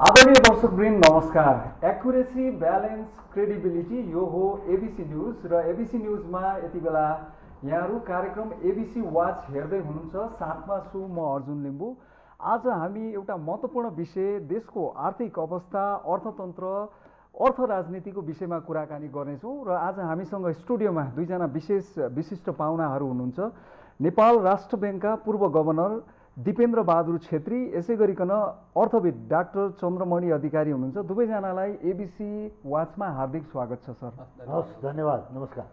आदरणीय दर्शकवृन्द नमस्कार। Accuracy, balance, credibility यो हो एबिसी न्युज र एबिसी न्युजमा यति बेला यहाँहरू कार्यक्रम एबिसी वाच हेर्दै हुनुहुन्छ। साथमा छु म अर्जुन लिम्बू। आज हामी एउटा महत्त्वपूर्ण विषय देशको आर्थिक अवस्था, अर्थतन्त्र, अर्थ राजनीतिको विषयमा कुराकानी गर्नेछौँ र आज हामीसँग स्टुडियोमा दुईजना विशिष्ट पाहुनाहरू हुनुहुन्छ। नेपाल राष्ट्र ब्याङ्कका पूर्व गभर्नर दिपेन्द्र बहादुर छेत्री, यसै गरिकन अर्थविद डाक्टर चन्द्रमणि अधिकारी हुनुहुन्छ। दुवैजनालाई एबिसी वाचमा हार्दिक स्वागत छ सर। हस्, धन्यवाद, नमस्कार।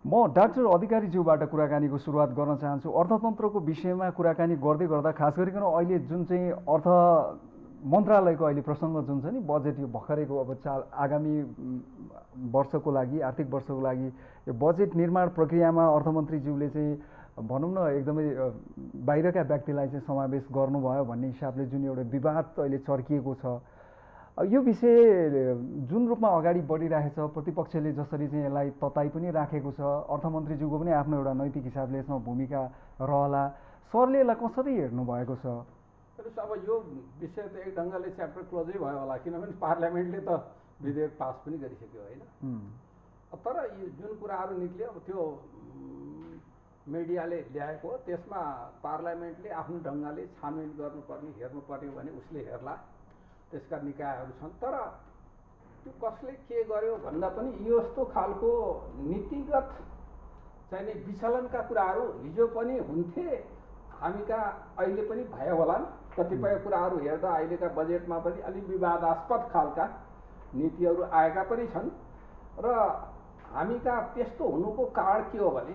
म डाक्टर अधिकारीज्यूबाट कुराकानीको सुरुवात गर्न चाहन्छु। अर्थतन्त्रको विषयमा कुराकानी गर्दै गर्दा खास गरिकन अहिले जुन चाहिँ अर्थ मन्त्रालयको अहिले प्रसङ्ग जुन छ नि, बजेट यो भर्खरैको अब आगामी वर्षको लागि, आर्थिक वर्षको लागि यो बजेट निर्माण प्रक्रियामा अर्थमन्त्रीज्यूले चाहिँ भनौँ न एकदमै बाहिरका व्यक्तिलाई चाहिँ समावेश गर्नुभयो भन्ने हिसाबले जुन एउटा विवाद अहिले चर्किएको छ, यो विषय जुन रूपमा अगाडि बढिरहेछ, प्रतिपक्षले जसरी चाहिँ यसलाई तताई पनि राखेको छ, अर्थमन्त्रीज्यूको पनि आफ्नो एउटा नैतिक हिसाबले यसमा भूमिका रहला, सरले यसलाई कसरी हेर्नुभएको छ? अब यो विषय त एक ढङ्गले च्याप्टर क्लोजै भयो होला, किनभने पार्लियामेन्टले त विधेयक पास पनि गरिसक्यो होइन। तर यो जुन कुराहरू निक्ल्यो अब त्यो मिडियाले ल्याएको हो, त्यसमा पार्लियामेन्टले आफ्नो ढङ्गले छानबिन गर्नुपर्ने, हेर्नुपर्ने भने उसले हेर्ला, त्यसका निकायहरू छन्। तर त्यो कसले के गर्यो भन्दा पनि यस्तो खालको नीतिगत चाहिँ नि विचलनका कुराहरू हिजो पनि हुन्थे, हामीका अहिले पनि भए होलान्। कतिपय कुराहरू हेर्दा अहिलेका बजेटमा पनि अलिक विवादास्पद खालका नीतिहरू आएका पनि छन् र हामीका त्यस्तो हुनुको कारण के हो भने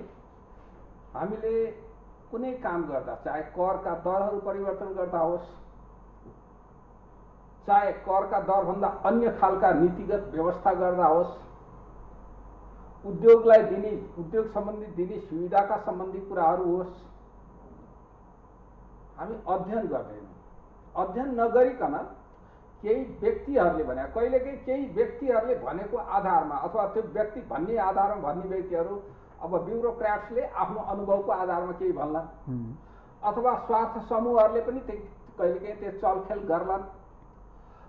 हामीले कुनै काम गर्दा, चाहे करका दरहरू परिवर्तन गर्दा होस्, चाहे करका दरभन्दा अन्य खालका नीतिगत व्यवस्था गर्दा होस्, उद्योगलाई दिने, उद्योग सम्बन्धी दिने सुविधाका सम्बन्धी कुराहरू होस्, हामी अध्ययन गर्दैनौँ। अध्ययन नगरिकन केही व्यक्तिहरूले भने, कहिलेकाहीँ केही व्यक्तिहरूले भनेको आधारमा अथवा त्यो व्यक्ति भन्ने आधारमा भन्ने व्यक्तिहरू अब ब्युरोक्राट्सले आफ्नो अनुभवको आधारमा केही भन्लान्, अथवा स्वार्थ समूहहरूले पनि कहिलेकाहीँ त्यो चलखेल गर्लान्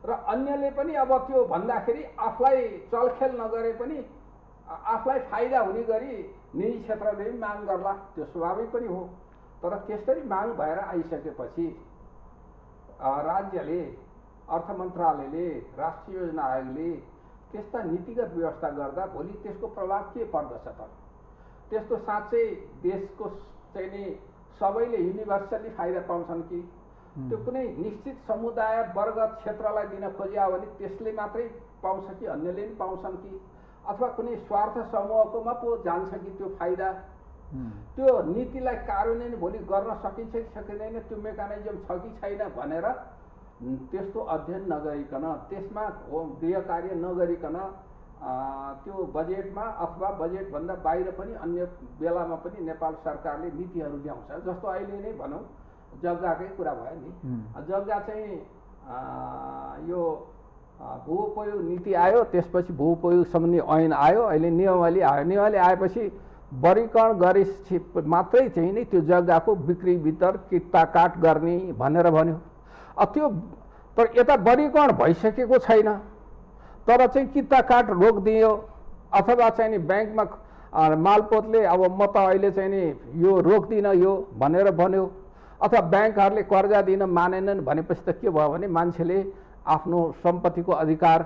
र अन्यले पनि अब त्यो भन्दाखेरि आफूलाई चलखेल नगरे पनि आफूलाई फाइदा हुने गरी निजी क्षेत्रले पनि माग गर्ला, त्यो स्वाभाविक पनि हो। तर त्यसरी माग भएर आइसकेपछि राज्यले, अर्थ मन्त्रालयले, राष्ट्रिय योजना आयोगले त्यस्ता नीतिगत व्यवस्था गर्दा भोलि त्यसको प्रभाव के पर्दछ त? त्यस्तो साँच्चै देशको चाहिँ नि सबैले युनिभर्सली फाइदा पाउँछन् कि त्यो कुनै निश्चित समुदाय, वर्ग, क्षेत्रलाई दिन खोजियो भने त्यसले मात्रै पाउँछ कि अन्यले पनि पाउँछन् कि, अथवा कुनै स्वार्थ समूहकोमा पो जान्छ कि त्यो फाइदा? त्यो नीतिलाई कार्यान्वयन भोलि गर्न सकिन्छ कि सकिँदैन, त्यो मेकानिजम छ कि छैन भनेर त्यस्तो अध्ययन नगरिकन, त्यसमा गृह कार्य नगरिकन त्यो बजेटमा अथवा बजेटभन्दा बाहिर पनि अन्य बेलामा पनि नेपाल सरकारले नीतिहरू ल्याउँछ। जस्तो अहिले नै भनौँ जग्गाकै कुरा भयो नि, जग्गा चाहिँ यो भूउपयोग नीति आयो, त्यसपछि भूउपयोग सम्बन्धी ऐन आयो, अहिले नियमावली आयो। नियमावली आएपछि वर्गीकरण गरेपछि मात्रै चाहिँ नि त्यो जग्गाको बिक्री वितरण, किता काट गर्ने भनेर भन्यो। त्यो तर यता वर्गीकरण भइसकेको छैन, तर चाहिँ किता काट रोकिदियो, अथवा चाहिँ नि ब्याङ्कमा मालपोतले अब म त अहिले चाहिँ नि यो रोक्दिनँ यो भनेर भन्यो, अथवा ब्याङ्कहरूले कर्जा दिन मानेनन् भनेपछि त के भयो भने मान्छेले आफ्नो सम्पत्तिको अधिकार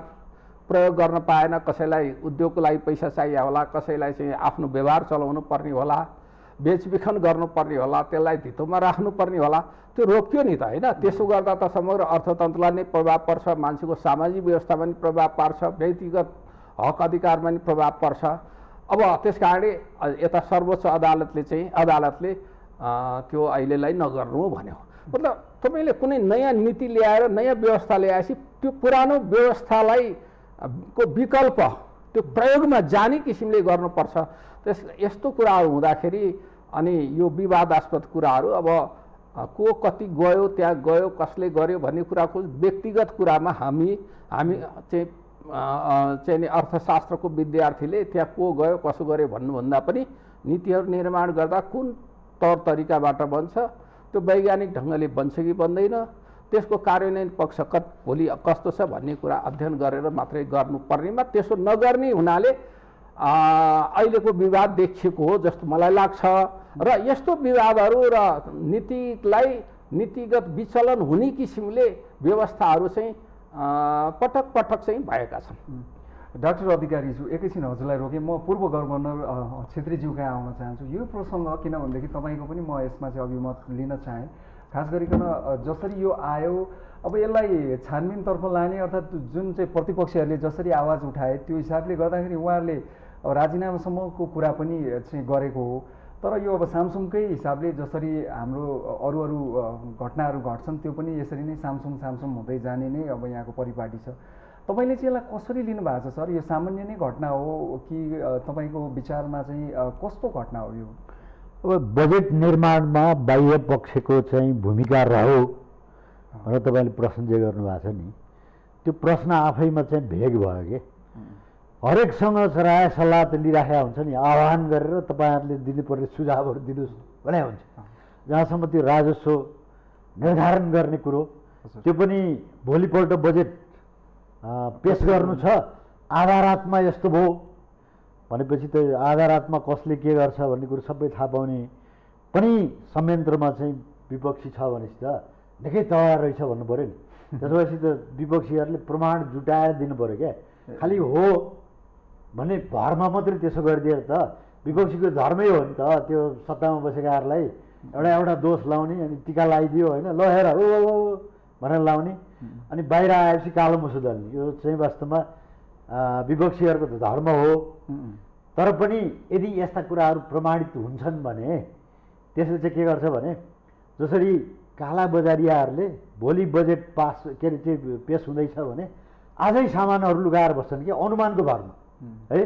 प्रयोग गर्न पाएन। कसैलाई उद्योगको लागि पैसा चाहियो होला, कसैलाई चाहिँ आफ्नो व्यवहार चलाउनु पर्ने होला, बेचबिखन गर्नुपर्ने होला, त्यसलाई धितोमा राख्नुपर्ने होला, त्यो रोकियो नि त होइन। त्यसो गर्दा त समग्र अर्थतन्त्रलाई नै प्रभाव पर्छ, मान्छेको सामाजिक व्यवस्थामा पनि प्रभाव पार्छ, व्यक्तिगत हक अधिकारमा पनि प्रभाव पर्छ। अब त्यस कारणले यता सर्वोच्च अदालतले त्यो अहिलेलाई नगर्नु भन्यो। मतलब तपाईँले कुनै नयाँ नीति ल्याएर नयाँ व्यवस्था ल्याएपछि त्यो पुरानो व्यवस्थालाई को विकल्प त्यो प्रयोगमा जाने किसिमले गर्नुपर्छ। यस्तो कुराहरू हुँदाखेरि अनि यो विवादास्पद कुराहरू अब को कति गयो, त्यहाँ गयो, कसले गर्यो भन्ने कुराको व्यक्तिगत कुरामा हामी चाहिँ नि अर्थशास्त्रको विद्यार्थीले त्यहाँ को गयो, कसो गर्यो भन्नुभन्दा पनि नीतिहरू निर्माण गर्दा कुन तौर तरिकाबाट बन्छ, त्यो वैज्ञानिक ढङ्गले बन्छ कि बन्दैन, त्यसको कार्यान्वयन पक्ष भोलि कस्तो छ भन्ने कुरा अध्ययन गरेर मात्रै गर्नुपर्नेमा त्यसो नगर्ने हुनाले अहिलेको विवाद देखिएको हो जस्तो मलाई लाग्छ। र यस्तो विवादहरू र नीतिगत विचलन हुने किसिमले व्यवस्थाहरू चाहिँ पटक पटक चाहिँ भएका छन्। डाक्टर अधिकारीज्यू एकैछिन हजुरलाई रोकेँ, म पूर्व गभर्नर छेत्रीज्यू कहाँ आउन चाहन्छु। यो प्रसङ्ग किनभनेदेखि तपाईँको पनि म यसमा चाहिँ अभिमत लिन चाहेँ। खास गरिकन जसरी यो आयो अब यसलाई छानबिनतर्फ लाने अर्थात् जुन चाहिँ प्रतिपक्षहरूले जसरी आवाज उठाए त्यो हिसाबले गर्दाखेरि उहाँहरूले राजीनामासम्मको कुरा पनि चाहिँ गरेको हो। तर यो अब सामसुङकै हिसाबले जसरी हाम्रो अरू घटनाहरू घट्छन् त्यो पनि यसरी नै सामसुङ हुँदै जाने नै अब यहाँको परिपाटी छ। तपाईँले चाहिँ यसलाई कसरी लिनुभएको छ सर? यो सामान्य नै घटना हो कि तपाईँको विचारमा चाहिँ कस्तो घटना हो यो? अब बजेट निर्माणमा बाह्य पक्षको चाहिँ भूमिका रह्यो भनेर तपाईँले प्रश्न जे गर्नुभएको छ नि, त्यो प्रश्न आफैमा चाहिँ भेग भयो कि हरेकसँग राय सल्लाह त लिइराखेका हुन्छ नि, आह्वान गरेर तपाईँहरूले दिनुपर्ने सुझावहरू दिनुहोस् भने हुन्छ। जहाँसम्म त्यो राजस्व निर्धारण गर्ने कुरो त्यो पनि भोलिपल्ट बजेट पेस गर्नु छ, आधारात्मा यस्तो भयो भनेपछि त आधारात्मा कसले के गर्छ भन्ने कुरो सबै थाहा पाउने पनि संयन्त्रमा चाहिँ विपक्षी छ भनेपछि त निकै तयार रहेछ भन्नु पऱ्यो नि। त्यसपछि त विपक्षीहरूले प्रमाण जुटाएर दिनु पऱ्यो क्या। खालि हो भन्ने भरमा मात्रै त्यसो गरिदिएर त विपक्षीको धर्मै हो नि त त्यो सत्तामा बसेकाहरूलाई एउटा दोष लाउने अनि टिका लगाइदियो होइन, ल हेर ओ भनेर लाउने अनि बाहिर आएपछि कालो मुसो दल्ने। यो चाहिँ वास्तवमा विपक्षीहरूको त धर्म हो। तर पनि यदि यस्ता कुराहरू प्रमाणित हुन्छन् भने त्यसले चाहिँ के गर्छ भने जसरी कालाबजारियाहरूले भोलि बजेट पास के अरे चाहिँ पेस हुँदैछ भने आजै सामानहरू लुगाएर बस्छन् कि अनुमानको भरमा है।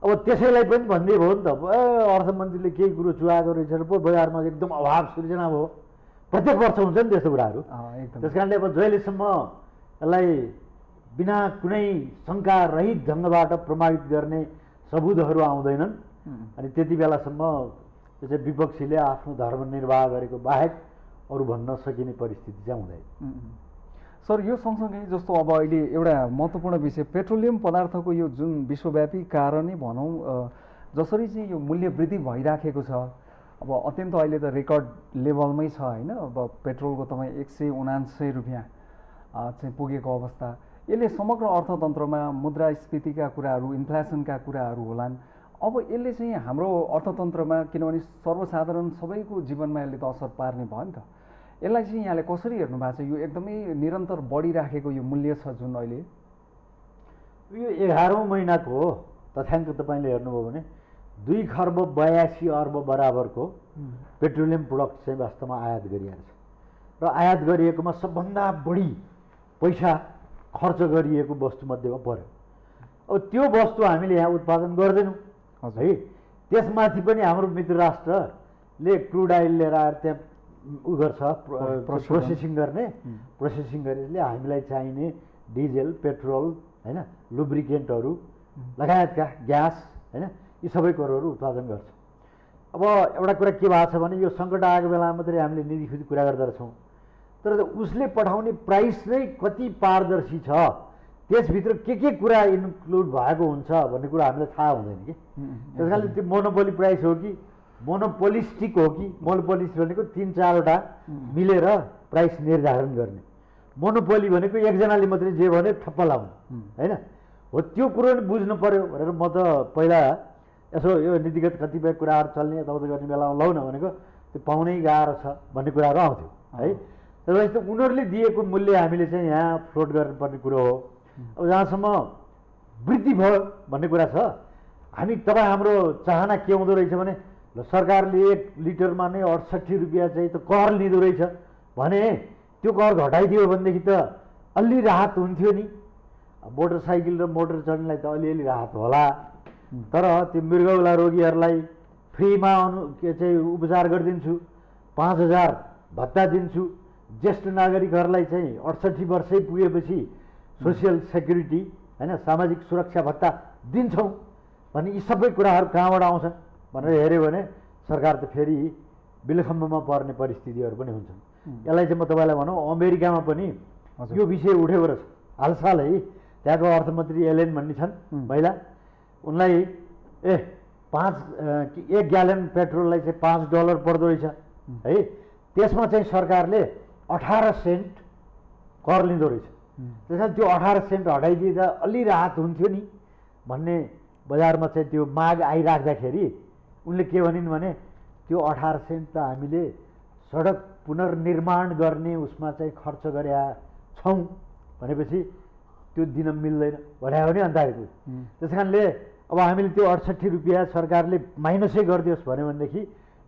अब त्यसैलाई पनि भन्दै भयो नि त, अर्थमन्त्रीले केही कुरो चुहाएको रहेछ र पो बजारमा एकदम अभाव सृजना भयो। प्रत्येक वर्ष हुन्छ नि त्यस्तो कुराहरू। त्यस कारणले अब जहिलेसम्म यसलाई बिना कुनै शङ्का रहित ढङ्गबाट प्रमाणित गर्ने सबुतहरू आउँदैनन् अनि त्यति बेलासम्म त्यो चाहिँ विपक्षीले आफ्नो धर्म निर्वाह गरेको बाहेक अरू भन्न सकिने परिस्थिति चाहिँ हुँदैन। सर यो सँगसँगै जस्तो अब अहिले एउटा महत्त्वपूर्ण विषय पेट्रोलियम पदार्थको यो जुन विश्वव्यापी कारणै भनौँ जसरी चाहिँ यो मूल्य वृद्धि भइराखेको छ, अब अत्यन्त अहिले त रेकर्ड लेभलमै छ होइन। अब पेट्रोलको तपाईँ 179 रुपियाँ चाहिँ पुगेको अवस्था, यसले समग्र अर्थतन्त्रमा मुद्रास्फीतिका कुराहरू इन्फ्लेसनका कुराहरू होलान्। अब यसले चाहिँ हाम्रो अर्थतन्त्रमा किनभने सर्वसाधारण सबैको जीवनमा यसले त असर पार्ने भयो नि त, यसलाई चाहिँ यहाँले कसरी हेर्नु भएको छ? यो एकदमै निरन्तर बढिराखेको यो मूल्य छ जुन अहिले यो 11औँ महिनाको हो तथ्याङ्क तपाईँले हेर्नुभयो भने 2,82 खर्ब बराबरको पेट्रोलियम प्रोडक्ट चाहिँ वास्तवमा आयात गरिएको छ र आयात गरिएकोमा सबभन्दा बढी पैसा खर्च गरिएको वस्तुमध्येमा पर्यो। अब त्यो वस्तु हामीले यहाँ उत्पादन गर्दैनौँ है। त्यसमाथि पनि हाम्रो मित्र राष्ट्रले क्रुड आइल लिएर आएर त्यहाँ उ गर्छ प्रोसेसिङ गरेर हामीलाई चाहिने डिजेल पेट्रोल होइन लुब्रिकेन्टहरू लगायतका ग्यास होइन यी सबै कुरोहरू उत्पादन गर्छ। अब एउटा कुरा के भएको छ भने यो सङ्कट आएको बेलामा मात्रै हामीले निधि कुरा गर्दा रहेछौँ, तर उसले पठाउने प्राइस नै कति पारदर्शी छ, त्यसभित्र के कुरा इन्क्लुड भएको हुन्छ भन्ने कुरा हामीलाई थाहा हुँदैन कि। त्यस कारणले त्यो मोनोपोली प्राइस हो कि मोनोपोलिस्टिक हो कि, मोनोपोलिस्ट भनेको 3-4वटा मिलेर प्राइस निर्धारण गर्ने, मोनोपोली भनेको एकजनाले मात्रै जे भने ठप्प लाउने होइन हो। त्यो कुरो नि बुझ्नु पऱ्यो भनेर म त पहिला यसो यो नीतिगत कतिपय कुराहरू चल्ने यताउता गर्ने बेलामा लौ न भनेको त्यो पाउनै गाह्रो छ भन्ने कुराहरू आउँथ्यो है। त्यसपछि उनीहरूले दिएको मूल्य हामीले चाहिँ यहाँ फ्लोट गर्नुपर्ने कुरो हो। अब जहाँसम्म वृद्धि भयो भन्ने कुरा छ, तपाईँ हाम्रो चाहना के हुँदो रहेछ भने सरकारले 1 लिटरमा नै 68 रुपियाँ चाहिँ त कर लिँदो रहेछ भने त्यो कर घटाइदियो भनेदेखि त अलि राहत हुन्थ्यो नि। मोटरसाइकल र मोटर चढ्नेलाई त अलिअलि राहत होला, तर त्यो मृगौला रोगीहरूलाई फ्रीमा के चाहिँ उपचार गरिदिन्छु, 5,000 भत्ता दिन्छु, ज्येष्ठ नागरिकहरूलाई चाहिँ 68 वर्षै पुगेपछि सोसियल सेक्युरिटी होइन सामाजिक सुरक्षा भत्ता दिन्छौँ भने यी सबै कुराहरू कहाँबाट आउँछन् भनेर हेऱ्यो भने सरकार त फेरि बिलखम्बमा पर्ने परिस्थितिहरू पनि हुन्छन्। यसलाई चाहिँ म तपाईँलाई भनौँ अमेरिकामा पनि यो विषय उठेको रहेछ हालसाल है। त्यहाँको अर्थमन्त्री एलेन भन्ने छन् महिला, उनलाई 1 ग्यालन पेट्रोललाई चाहिँ $5 पर्दो रहेछ है। त्यसमा चाहिँ सरकारले 18 सेन्ट कर लिँदो रहेछ। त्यस कारण त्यो 18 सेन्ट हटाइदिँदा अलि राहत हुन्थ्यो नि भन्ने बजारमा चाहिँ त्यो माग आइराख्दाखेरि उनले के भनिन् भने त्यो 18 सेन्ट त हामीले सडक पुनर्निर्माण गर्ने उसमा चाहिँ खर्च गरेका छौँ भनेपछि त्यो दिन मिल्दैन भन्यो भने अन्त त्यस कारणले अब हामीले त्यो 68 रुपियाँ सरकारले माइनसै गरिदियोस् भन्यो भनेदेखि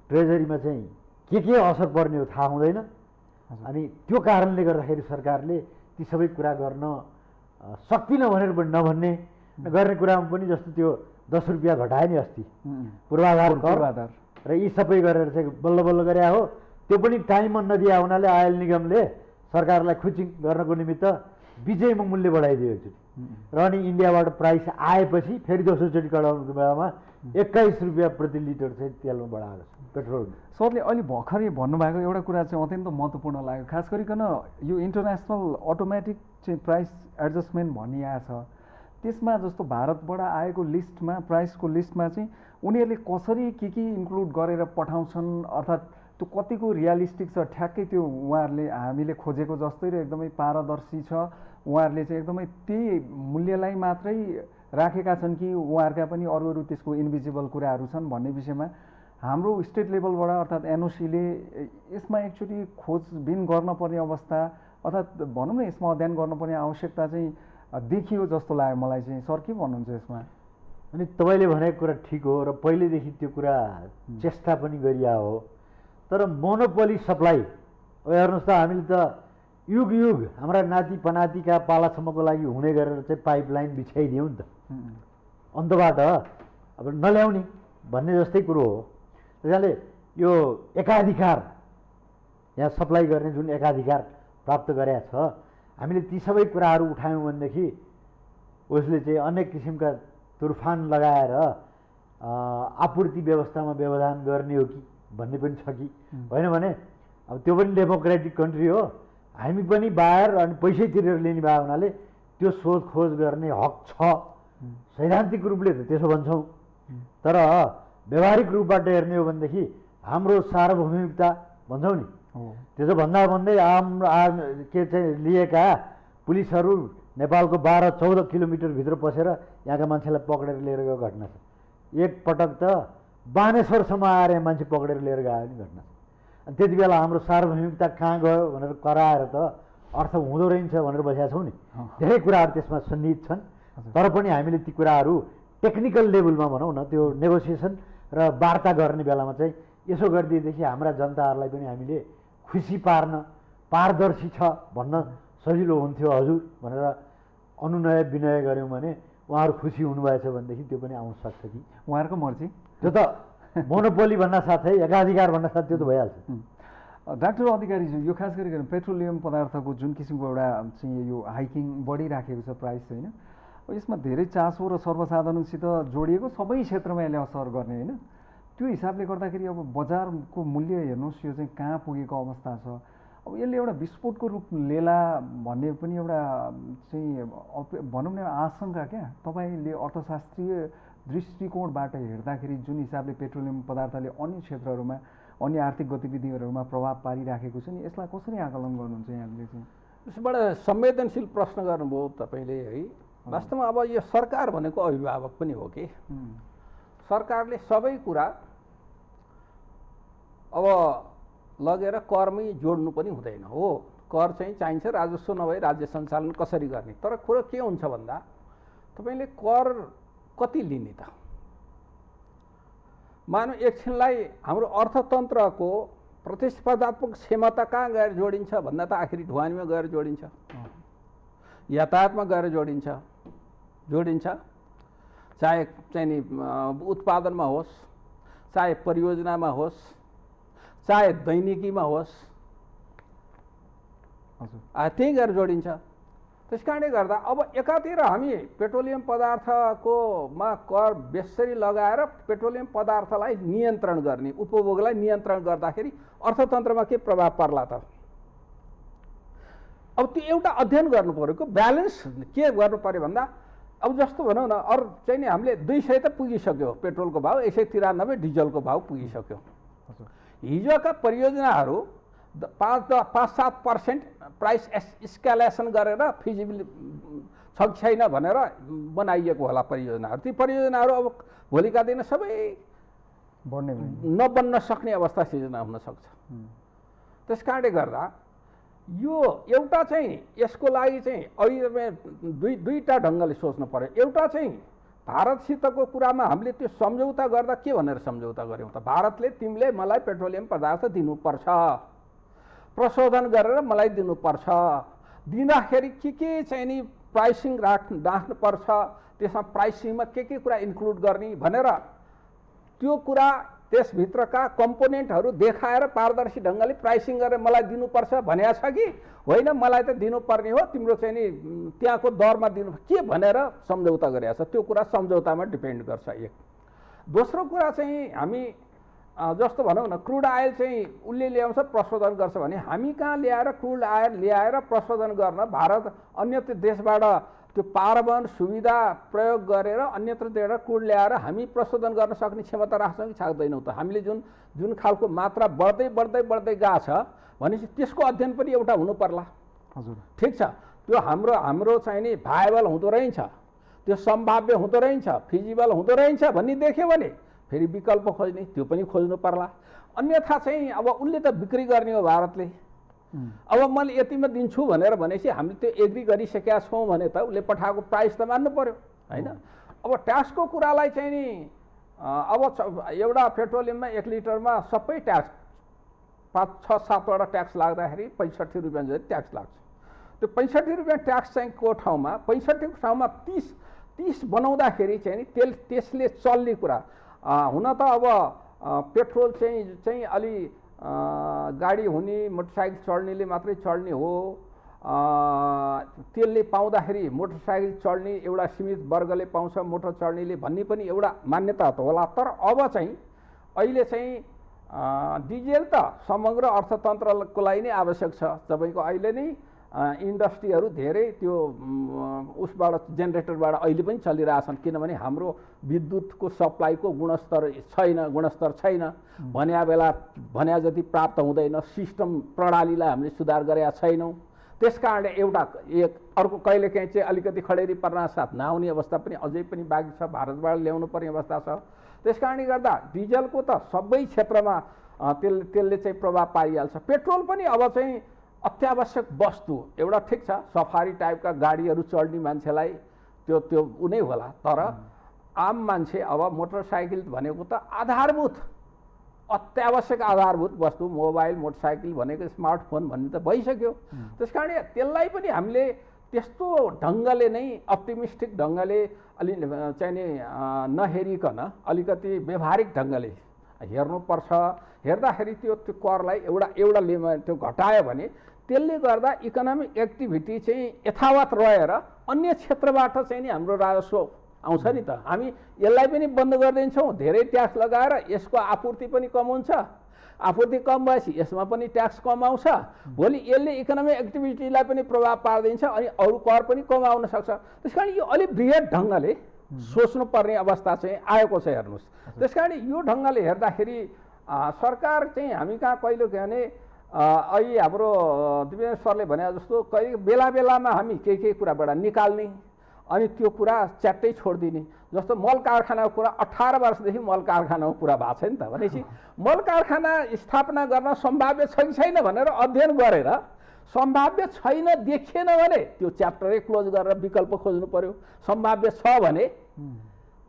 ट्रेजरीमा चाहिँ के असर पर्ने हो थाहा हुँदैन। अनि त्यो कारणले गर्दाखेरि सरकारले ती सबै कुरा गर्न सक्दिनँ भनेर पनि नभन्ने गर्ने कुरामा पनि जस्तो त्यो 10 रुपियाँ घटायो नि अस्ति पूर्वाधार कर र यी सबै गरेर चाहिँ बल्ल बल्ल गरे हो। त्यो पनि टाइममा नदिया हुनाले आयल निगमले सरकारलाई खुचिङ गर्नको निमित्त बिचैमा मूल्य बढाइदियो र अनि इन्डियाबाट प्राइस आएपछि फेरि दोस्रोचोटि कडाउनुको बेलामा 21 रुपियाँ प्रति लिटर चाहिँ तेलमा बढाएको छ पेट्रोल। सरले अहिले भर्खरै भन्नुभएको एउटा कुरा चाहिँ अत्यन्त महत्त्वपूर्ण लाग्यो, खास गरिकन यो इन्टरनेसनल अटोमेटिक चाहिँ प्राइस एडजस्टमेन्ट भन्ने आएको छ। त्यसमा जस्तो भारतबाट आएको लिस्टमा प्राइसको लिस्टमा चाहिँ उनीहरूले कसरी के इन्क्लुड गरेर पठाउँछन्, अर्थात् त्यो कतिको रियलिस्टिक छ ठ्याक्कै त्यो उहाँहरूले हामीले खोजेको जस्तै र एकदमै पारदर्शी छ, उहाँहरूले चाहिँ एकदमै त्यही मूल्यलाई मात्रै राखेका छन् कि उहाँहरूका पनि अरू त्यसको इन्भिजिबल कुराहरू छन् भन्ने विषयमा हाम्रो स्टेट लेभलबाट अर्थात् एनओसीले यसमा एकचोटि खोजबिन गर्नुपर्ने अवस्था अर्थात् भनौँ न यसमा अध्ययन गर्नुपर्ने आवश्यकता चाहिँ देखियो जस्तो लाग्यो मलाई चाहिँ। सर के भन्नुहुन्छ यसमा? अनि तपाईँले भनेको कुरा ठिक हो र पहिलेदेखि त्यो कुरा चेष्टा पनि गरिया हो, तर मोनोपोली सप्लाई हेर्नुहोस् त हामीले त युग युग हाम्रा नाति पनातिका पालासम्मको लागि हुने गरेर चाहिँ पाइपलाइन बिछाइदियौँ नि त, अन्तबाट अब नल्याउने भन्ने जस्तै कुरो हो। त्यसैले यो एकाधिकार यहाँ सप्लाई गर्ने जुन एकाधिकार प्राप्त गरेका छ हामीले ती सबै कुराहरू उठायौँ भनेदेखि उसले चाहिँ अनेक किसिमका तुर्फान लगाएर आपूर्ति व्यवस्थामा व्यवधान गर्ने हो कि भन्ने पनि छ कि होइन भने अब त्यो पनि डेमोक्रेटिक कन्ट्री हो, हामी पनि बाहिर अनि पैसै तिरेर लिने भए हुनाले त्यो सोधखोज गर्ने हक छ। सैद्धान्तिक रूपले त त्यसो भन्छौँ, तर व्यवहारिक रूपबाट हेर्ने हो भनेदेखि हाम्रो सार्वभौमिकता भन्छौँ नि त्यसो भन्दा भन्दै के चाहिँ लिएका पुलिसहरू नेपालको 12-14 किलोमिटरभित्र पसेर यहाँका मान्छेलाई पक्रेर लिएर गएको घटना छ। एक पटक त बानेश्वरसम्म आएर मान्छे पक्रेर लिएर गयो नि घटना छ। अनि त्यति बेला हाम्रो सार्वभौमिकता कहाँ गयो भनेर कराएर त अर्थ हुँदो रहेछ भनेर बसेका छौँ नि। धेरै कुराहरू त्यसमा सन्निहित छन्, तर पनि हामीले ती कुराहरू टेक्निकल लेभलमा भनौँ न त्यो नेगोसिएसन र वार्ता गर्ने बेलामा चाहिँ यसो गरिदिएदेखि हाम्रा जनताहरूलाई पनि हामीले खुसी पार्न पारदर्शी छ भन्न सजिलो हुन्थ्यो हजुर भनेर अनुनय विनय गऱ्यौँ भने उहाँहरू खुसी हुनुभएछ भनेदेखि त्यो पनि आउन सक्छ कि उहाँहरूको मर्जी। त्यो त मोनोपोली भन्न साथै एकाधिकार भन्न साथ त्यो त भइहाल्छ। डाक्टर अधिकारीज्यू, यो खास गरिकन पेट्रोलियम पदार्थको जुन किसिमको एउटा चाहिँ यो हाइकिङ बढिराखेको छ प्राइस होइन, यसमा धेरै चासो र सर्वसाधारणसित जोडिएको सबै क्षेत्रमा यसले असर गर्ने होइन, त्यो हिसाबले गर्दाखेरि अब बजारको मूल्य हेर्नुहोस् यो चाहिँ कहाँ पुगेको अवस्था छ। अब यसले एउटा विस्फोटको रूप लिएला भन्ने पनि एउटा चाहिँ भनौँ न आशंका क्या तपाईँले अर्थशास्त्रीय दृष्टिकोणबाट हेर्दाखेरि जुन हिसाबले पेट्रोलियम पदार्थले अन्य क्षेत्रहरूमा अन्य आर्थिक गतिविधिहरूमा प्रभाव पारिराखेको छ नि, यसलाई कसरी आकलन गर्नुहुन्छ यहाँले चाहिँ? यसबाट संवेदनशील प्रश्न गर्नुभयो तपाईँले है। वास्तवमा अब यो सरकार भनेको अभिभावक पनि हो कि सरकारले सबै कुरा अब लगेर करमै जोड्नु पनि हुँदैन हो। कर चाहिँ चाहिन्छ, राजस्व नभए राज्य सञ्चालन कसरी गर्ने। तर कुरो के हुन्छ भन्दा तपाईँले कर कति लिने त? मानव एकछिनलाई हाम्रो अर्थतन्त्रको प्रतिस्पर्धात्मक क्षमता कहाँ गएर जोडिन्छ भन्दा त आखिरी ढुवानीमा गएर जोडिन्छ, यातायातमा गएर जोडिन्छ, चाहे चाहिँ नि उत्पादनमा होस्, चाहे परियोजनामा होस्, चाहे दैनिकीमा होस्, त्यही गएर जोडिन्छ। त्यस कारणले गर्दा अब एकातिर हामी पेट्रोलियम पदार्थकोमा कर बेसरी लगाएर पेट्रोलियम पदार्थलाई नियन्त्रण गर्ने, उपभोगलाई नियन्त्रण गर्दाखेरि अर्थतन्त्रमा के प्रभाव पर्ला त? अब त्यो एउटा अध्ययन गर्नु पऱ्यो ब्यालेन्स के गर्नु पऱ्यो भन्दा अब जस्तो भनौँ न अरू चाहिँ नि हामीले 200 त पुगिसक्यो पेट्रोलको भाउ, 193 डिजलको भाउ पुगिसक्यो। हिजोका परियोजनाहरू 5-7% प्राइस एस्कालेसन गरेर फिजिबिल छ कि छैन भनेर बनाइएको होला परियोजनाहरू। ती परियोजनाहरू अब भोलिका दिन सबै नबन्न सक्ने अवस्था सिर्जना हुन सक्छ। त्यस कारणले गर्दा यो एउटा चाहिँ यसको लागि चाहिँ अहिले दुईटा ढङ्गले सोच्नु पर्यो। एउटा चाहिँ भारतसितको कुरामा हामीले त्यो सम्झौता गर्दा के भनेर सम्झौता गऱ्यौँ त, भारतले तिमीले मलाई पेट्रोलियम पदार्थ दिनुपर्छ, प्रशोधन गरेर मलाई दिनुपर्छ, दिँदाखेरि के चाहिँ नि प्राइसिङ राख्नुपर्छ, त्यसमा प्राइसिङमा के कुरा इन्क्लुड गर्ने भनेर त्यो कुरा त्यसभित्रका कम्पोनेन्टहरू देखाएर पारदर्शी ढङ्गले प्राइसिङ गरेर मलाई दिनुपर्छ भनेको छ कि होइन मलाई त दिनुपर्ने हो, तिम्रो चाहिँ नि त्यहाँको दरमा दिनु के भनेर सम्झौता गरेको छ, त्यो कुरा सम्झौतामा डिपेन्ड गर्छ। एक दोस्रो कुरा चाहिँ हामी जस्तो भनौँ न क्रुड आयल चाहिँ उसले ल्याउँछ प्रशोधन गर्छ भने हामी कहाँ ल्याएर क्रुड आयल ल्याएर प्रशोधन गर्न भारत अन्यत्र देशबाट त्यो पारवन सुविधा प्रयोग गरेर अन्यत्रबाट क्रुड ल्याएर हामी प्रशोधन गर्न सक्ने क्षमता राख्छौँ कि सक्दैनौँ त। हामीले जुन खालको मात्रा बढ्दै गएको छ भनेपछि त्यसको अध्ययन पनि एउटा हुनु पर्ला। हजुर ठिक छ, त्यो हाम्रो चाहिँ नि भायबल हुँदो रहेछ, त्यो सम्भाव्य हुँदो रहेछ, फिजिबल हुँदो रहेछ भन्ने देख्यो भने फेरि विकल्प खोज्ने त्यो पनि खोज्नु पर्ला। अन्यथा चाहिँ अब उसले त बिक्री गर्ने हो भारतले, अब मैले यतिमा दिन्छु भनेर भनेपछि हामीले त्यो एग्री गरिसकेका छौँ भने त उसले पठाएको प्राइस त मान्नु पर्यो होइन। अब ट्याक्सको कुरालाई चाहिँ नि अब एउटा पेट्रोलियममा 1 लिटरमा सबै ट्याक्स 5-6-7वटा ट्याक्स लाग्दाखेरि 65 रुपियाँ जति ट्याक्स लाग्छ। त्यो 65 रुपियाँ ट्याक्स चाहिँ को ठाउँमा 65 ठाउँमा 30 बनाउँदाखेरि चाहिँ नि त्यसले चल्ने कुरा हुन त अब पेट्रोल चाहिँ अलि गाडी हुने मोटरसाइकल चढ्नेले मात्रै चढ्ने हो, त्यसले पाउँदाखेरि मोटरसाइकल चढ्ने एउटा सीमित वर्गले पाउँछ, मोटर चढ्नेले भन्ने पनि एउटा मान्यता त होला। तर अब चाहिँ अहिले चाहिँ डिजेल त समग्र अर्थतन्त्रको लागि नै आवश्यक छ। तपाईँको अहिले नै इन्डस्ट्रीहरू धेरै त्यो उसबाट जेनेरेटरबाट अहिले पनि चलिरहेछन्, किनभने हाम्रो विद्युतको सप्लाईको गुणस्तर छैन, भन्या जति प्राप्त हुँदैन, सिस्टम प्रणालीलाई हामीले सुधार गरेका छैनौँ। त्यस कारणले अर्को कहिलेकाहीँ चाहिँ अलिकति खडेरी पर्नासाथ नआउने अवस्था पनि अझै पनि बाँकी छ, भारतबाट ल्याउनु पर्ने अवस्था छ। त्यस कारणले गर्दा डिजलको त सबै क्षेत्रमा त्यसले चाहिँ प्रभाव पारिहाल्छ। पेट्रोल पनि अब चाहिँ अत्यावश्यक वस्तु एउटा ठिक छ, सफारी टाइपका गाडीहरू चढ्ने मान्छेलाई त्यो उनै होला, तर आम मान्छे अब मोटरसाइकल भनेको त आधारभूत अत्यावश्यक आधारभूत वस्तु, मोबाइल मोटरसाइकल भनेको स्मार्टफोन भन्ने त भइसक्यो। त्यस कारण त्यसलाई पनि हामीले त्यस्तो ढङ्गले नै अप्टिमिस्टिक ढङ्गले अलि चाहिँ नि नहेरिकन अलिकति व्यवहारिक ढङ्गले हेर्नुपर्छ। हेर्दाखेरि त्यो करलाई एउटा लेमा त्यो घटायो भने त्यसले गर्दा इकोनोमिक एक्टिभिटी चाहिँ यथावत रहेर अन्य क्षेत्रबाट चाहिँ नि हाम्रो राजस्व आउँछ नि त। हामी यसलाई पनि बन्द गरिदिन्छौँ, धेरै ट्याक्स लगाएर यसको आपूर्ति पनि कम हुन्छ, आपूर्ति कम भएपछि यसमा पनि ट्याक्स कम आउँछ, भोलि यसले इकोनोमिक एक्टिभिटीलाई पनि प्रभाव पारिदिन्छ अनि अरू कर पनि कम आउन सक्छ। त्यस कारण यो अलिक बृहत ढङ्गले सोच्नुपर्ने अवस्था चाहिँ आएको छ हेर्नुहोस्। त्यस कारण यो ढङ्गले हेर्दाखेरि सरकार चाहिँ हामी कहाँ कहिले के भने अहिले हाम्रो दिपेन्द्र सरले भने जस्तो कहिले बेला बेलामा हामी केही कुराबाट निकाल्ने अनि त्यो कुरा च्याट्टै छोडिदिने। जस्तो मल कारखानाको कुरा 18 वर्षदेखि मल कारखानाको कुरा भएको छ नि त, भनेपछि मल कारखाना स्थापना गर्न सम्भाव्य छ कि छैन भनेर अध्ययन गरेर सम्भाव्य छैन देखिएन भने त्यो च्याप्टरै क्लोज गरेर विकल्प खोज्नु पर्यो। सम्भाव्य छ भने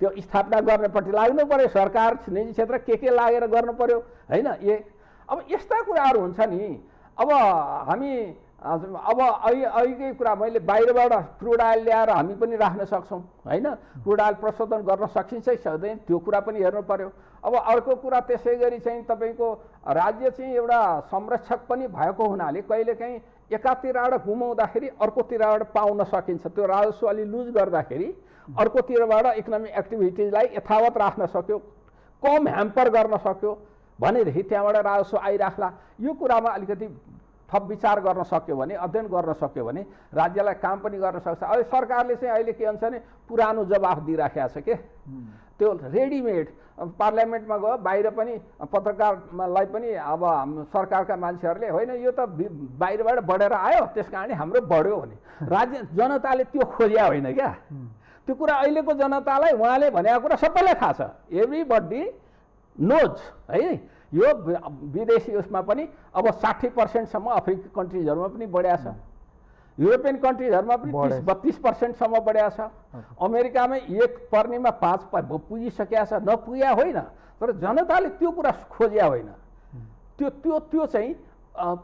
त्यो स्थापना गर्नेपट्टि लाग्नु पर्यो, सरकार निजी क्षेत्र के लागेर गर्नु पर्यो होइन। अब यस्ता कुराहरू हुन्छ नि। अब हामी अहिलेकै कुरा मैले बाहिरबाट क्रुड आयल ल्याएर हामी पनि राख्न सक्छौँ होइन, क्रुड आयल प्रशोधन गर्न सकिन्छ कि सक्दैन त्यो कुरा पनि हेर्नु पर्यो। अब अर्को कुरा त्यसै गरी चाहिँ तपाईँको राज्य चाहिँ एउटा संरक्षक पनि भएको हुनाले कहिलेकाहीँ एकातिरबाट गुमाउँदाखेरि अर्कोतिरबाट पाउन सकिन्छ। त्यो राजस्व अलि लुज गर्दाखेरि अर्कोतिरबाट इकोनोमिक एक्टिभिटिजलाई यथावत राख्न सक्यो, कम ह्याम्पर गर्न सक्यो भनेदेखि त्यहाँबाट राजस्व आइराख्ला। यो कुरामा अलिकति थप विचार गर्न सक्यो भने, अध्ययन गर्न सक्यो भने राज्यलाई काम पनि गर्न सक्छ। अहिले सरकारले चाहिँ अहिले के भन्छ भने पुरानो जवाफ दिइराखेको छ के, त्यो रेडिमेड पार्लियामेन्टमा गयो, बाहिर पनि पत्रकारलाई पनि अब सरकारका मान्छेहरूले होइन यो त बाहिरबाट बढेर आयो त्यस कारणले हाम्रो बढ्यो भने राज्य जनताले त्यो खोज्या होइन क्या। त्यो कुरा अहिलेको जनतालाई उहाँले भनेको कुरा सबैलाई थाहा छ, एभ्रीबडी नोज है। यो विदेशी उसमा पनि अब 60% अफ्रिकी कन्ट्रिजहरूमा पनि बढ्या छ, युरोपियन कन्ट्रिजहरूमा पनि 30-32% बढ्या छ, अमेरिकामै 1/5 पुगिसकेका छ, नपुग्या होइन। तर जनताले त्यो कुरा खोज्या होइन, त्यो चाहिँ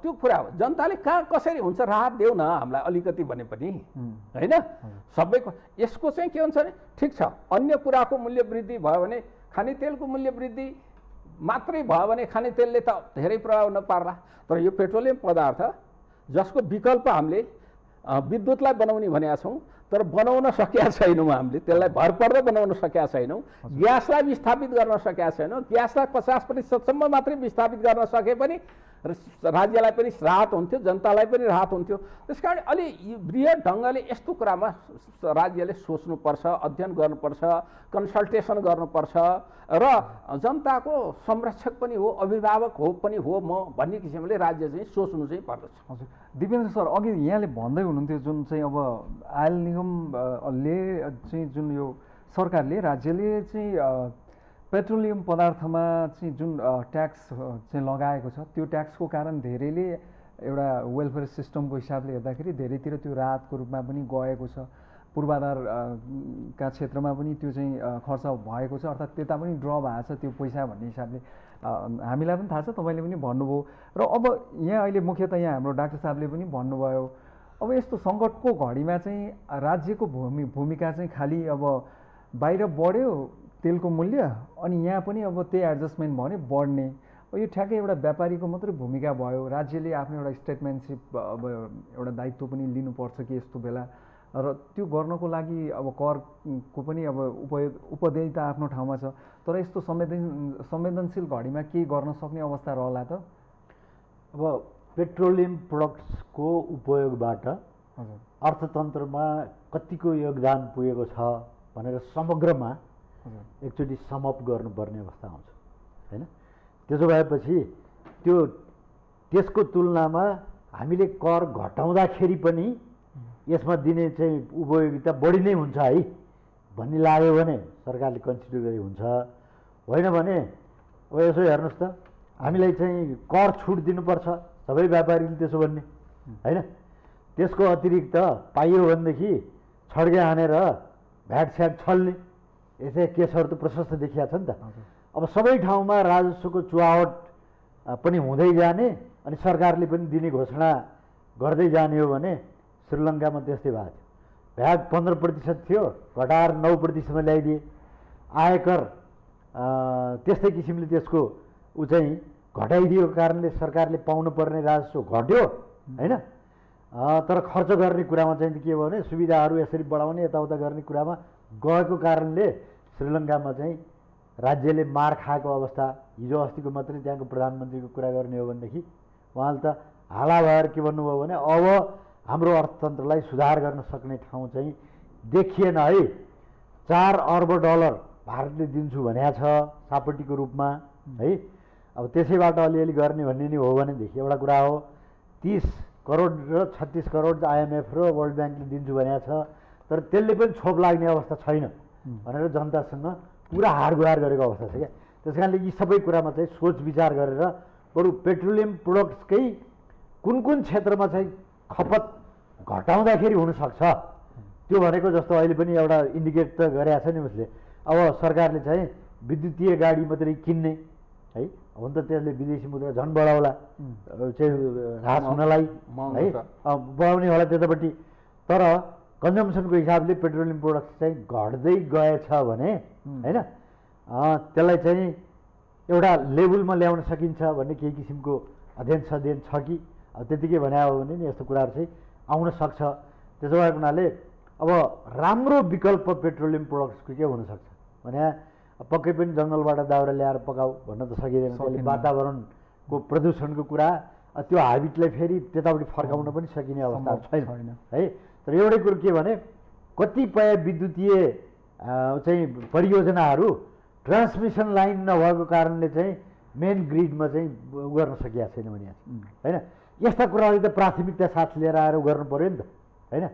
त्यो कुरा हो। जनताले कहाँ कसरी हुन्छ राहत देऊ न हामीलाई अलिकति भने पनि होइन। सबैको यसको चाहिँ के हुन्छ भने ठिक छ, अन्य कुराको मूल्य वृद्धि भयो भने खानेतेलको मूल्य वृद्धि मात्रै भयो भने खानेतेलले त धेरै प्रभाव नपार्ला। तर यो पेट्रोलियम पदार्थ जसको विकल्प हामीले विद्युतलाई बनाउने भनेका छौँ तर बनाउन सकेका छैनौँ, हामीले त्यसलाई भरपर्दो बनाउन सकेका छैनौँ, ग्यासलाई विस्थापित गर्न सकेका छैनौँ। ग्यासलाई 50% मात्रै विस्थापित गर्न सके पनि राज्यलाई पनि राहत हुन्थ्यो, जनतालाई पनि राहत हुन्थ्यो। त्यस कारण अलि बृहत ढङ्गले यस्तो कुरामा राज्यले सोच्नुपर्छ, अध्ययन गर्नुपर्छ, कन्सल्टेसन गर्नुपर्छ र जनताको संरक्षक पनि हो, अभिभावक हो पनि हो म भन्ने किसिमले राज्य चाहिँ सोच्नु चाहिँ पर्दछ। हजुर दिपेन्द्र सर, अघि यहाँले भन्दै हुनुहुन्थ्यो जुन चाहिँ अब आयल निगमले चाहिँ जुन यो सरकारले राज्यले चाहिँ पेट्रोलियम पदार्थमा चाहिँ जुन ट्याक्स चाहिँ लगाएको छ त्यो ट्याक्सको कारण धेरैले एउटा वेलफेयर सिस्टमको हिसाबले हेर्दाखेरि धेरैतिर त्यो राहतको रूपमा पनि गएको छ, पूर्वाधार का क्षेत्रमा पनि त्यो चाहिँ खर्च भएको छ, अर्थात् त्यता पनि ड्र भएको छ त्यो पैसा भन्ने हिसाबले हामीलाई पनि थाहा छ, तपाईँले पनि भन्नुभयो। र अब यहाँ अहिले मुख्यतः यहाँ हाम्रो डाक्टर साहबले पनि भन्नुभयो, अब यस्तो सङ्कटको घडीमा चाहिँ राज्यको भूमिका चाहिँ खालि अब बाहिर बढ्यो तेलको मूल्य अनि यहाँ पनि अब त्यही एडजस्टमेन्ट भयो भने बढ्ने, यो ठ्याक्कै एउटा व्यापारीको मात्रै भूमिका भयो। राज्यले आफ्नो एउटा स्टेटमेन्टसिप अब एउटा दायित्व पनि लिनुपर्छ कि यस्तो बेला, र त्यो गर्नको लागि अब करको पनि अब उपदेयता आफ्नो ठाउँमा छ, तर यस्तो संवेदनशील घडीमा के गर्न सक्ने अवस्था रहला त? अब पेट्रोलियम प्रोडक्ट्सको उपयोगबाट अर्थतन्त्रमा कतिको योगदान पुगेको छ भनेर समग्रमा एकचोटि समअप गर्नुपर्ने अवस्था आउँछ होइन। त्यसो भएपछि त्यसको तुलनामा हामीले कर घटाउँदाखेरि पनि यसमा दिने चाहिँ उपयोगिता बढी नै हुन्छ है भन्ने लाग्यो भने सरकारले कन्सिडर गरे हुन्छ, होइन भने अब यसो हेर्नुहोस् त हामीलाई चाहिँ कर छुट दिनुपर्छ सबै व्यापारीले त्यसो भन्ने होइन। त्यसको अतिरिक्त पाइयो भनेदेखि छड्के हानेर भ्याट स्याट छल्ने यसै केसहरू त प्रशस्त देखिया छ नि त। अब सबै ठाउँमा राजस्वको चुहावट पनि हुँदै जाने अनि सरकारले पनि दिने घोषणा गर्दै जाने हो भने श्रीलङ्कामा त्यस्तै भएको थियो, भ्याट 15% थियो घटाएर 9% ल्याइदिए, आयकर त्यस्तै किसिमले त्यसको चाहिँ घटाइदिएको कारणले सरकारले पाउनुपर्ने राजस्व घट्यो होइन। तर खर्च गर्ने कुरामा चाहिँ के भयो भने सुविधाहरू यसरी बढाउने यताउता गर्ने कुरामा गएको कारणले श्रीलङ्कामा चाहिँ राज्यले मार खाएको अवस्था। हिजो अस्तिको मात्रै त्यहाँको प्रधानमन्त्रीको कुरा गर्ने हो भनेदेखि उहाँले त हाला भएर के भन्नुभयो भने अब हाम्रो अर्थतन्त्रलाई सुधार गर्न सक्ने ठाउँ चाहिँ देखिएन है, 4 अर्ब डलर भारतले दिन्छु भनेको छ सापटीको रूपमा है। अब त्यसैबाट अलिअलि गर्ने भन्ने नि हो भनेदेखि एउटा कुरा हो, 30 करोड र 36 करोड IMF र वर्ल्ड ब्याङ्कले दिन्छु भनेको छ, तर त्यसले पनि छोप लाग्ने अवस्था छैन भनेर जनतासँग पुरा हारगुहार गरेको अवस्था छ क्या। त्यस कारणले यी सबै कुरामा चाहिँ सोच विचार गरेर बरु पेट्रोलियम प्रोडक्ट्सकै कुन कुन क्षेत्रमा चाहिँ खपत घटाउँदाखेरि हुनसक्छ त्यो भनेको जस्तो अहिले पनि एउटा इन्डिकेट त गरेको छ नि उसले। अब सरकारले चाहिँ विद्युतीय गाडी मात्रै किन्ने है, हुन त त्यसले विदेशी मुद्रा झन् बढाउला चाहिँ ह्रास हुनलाई है, बढाउने होला त्यतापट्टि। तर कन्जम्सनको हिसाबले पेट्रोलियम प्रोडक्ट चाहिँ घट्दै गएछ भने होइन त्यसलाई चाहिँ एउटा लेभलमा ल्याउन सकिन्छ भन्ने केही किसिमको अध्ययन छ कि अब त्यतिकै भने हो भने नि यस्तो कुराहरू चाहिँ आउन सक्छ। त्यसो भएको हुनाले अब राम्रो विकल्प पेट्रोलियम प्रोडक्ट्सको के हुनसक्छ भने पक्कै पनि जङ्गलबाट दाउरा ल्याएर पकाऊ भन्न त सकिँदैन, त्यसले वातावरणको प्रदूषणको कुरा त्यो हाबिटलाई फेरि त्यतापट्टि फर्काउन पनि सकिने अवस्था सम्भव छैन छैन। है। तर एउटै कुरो के भने कतिपय विद्युतीय चाहिँ परियोजनाहरू ट्रान्समिसन लाइन नभएको कारणले चाहिँ मेन ग्रिडमा चाहिँ गर्न सकिएको छैन भने होइन। यस्ता कुराहरू त प्राथमिकता साथ लिएर आएर गर्नु पऱ्यो नि त होइन।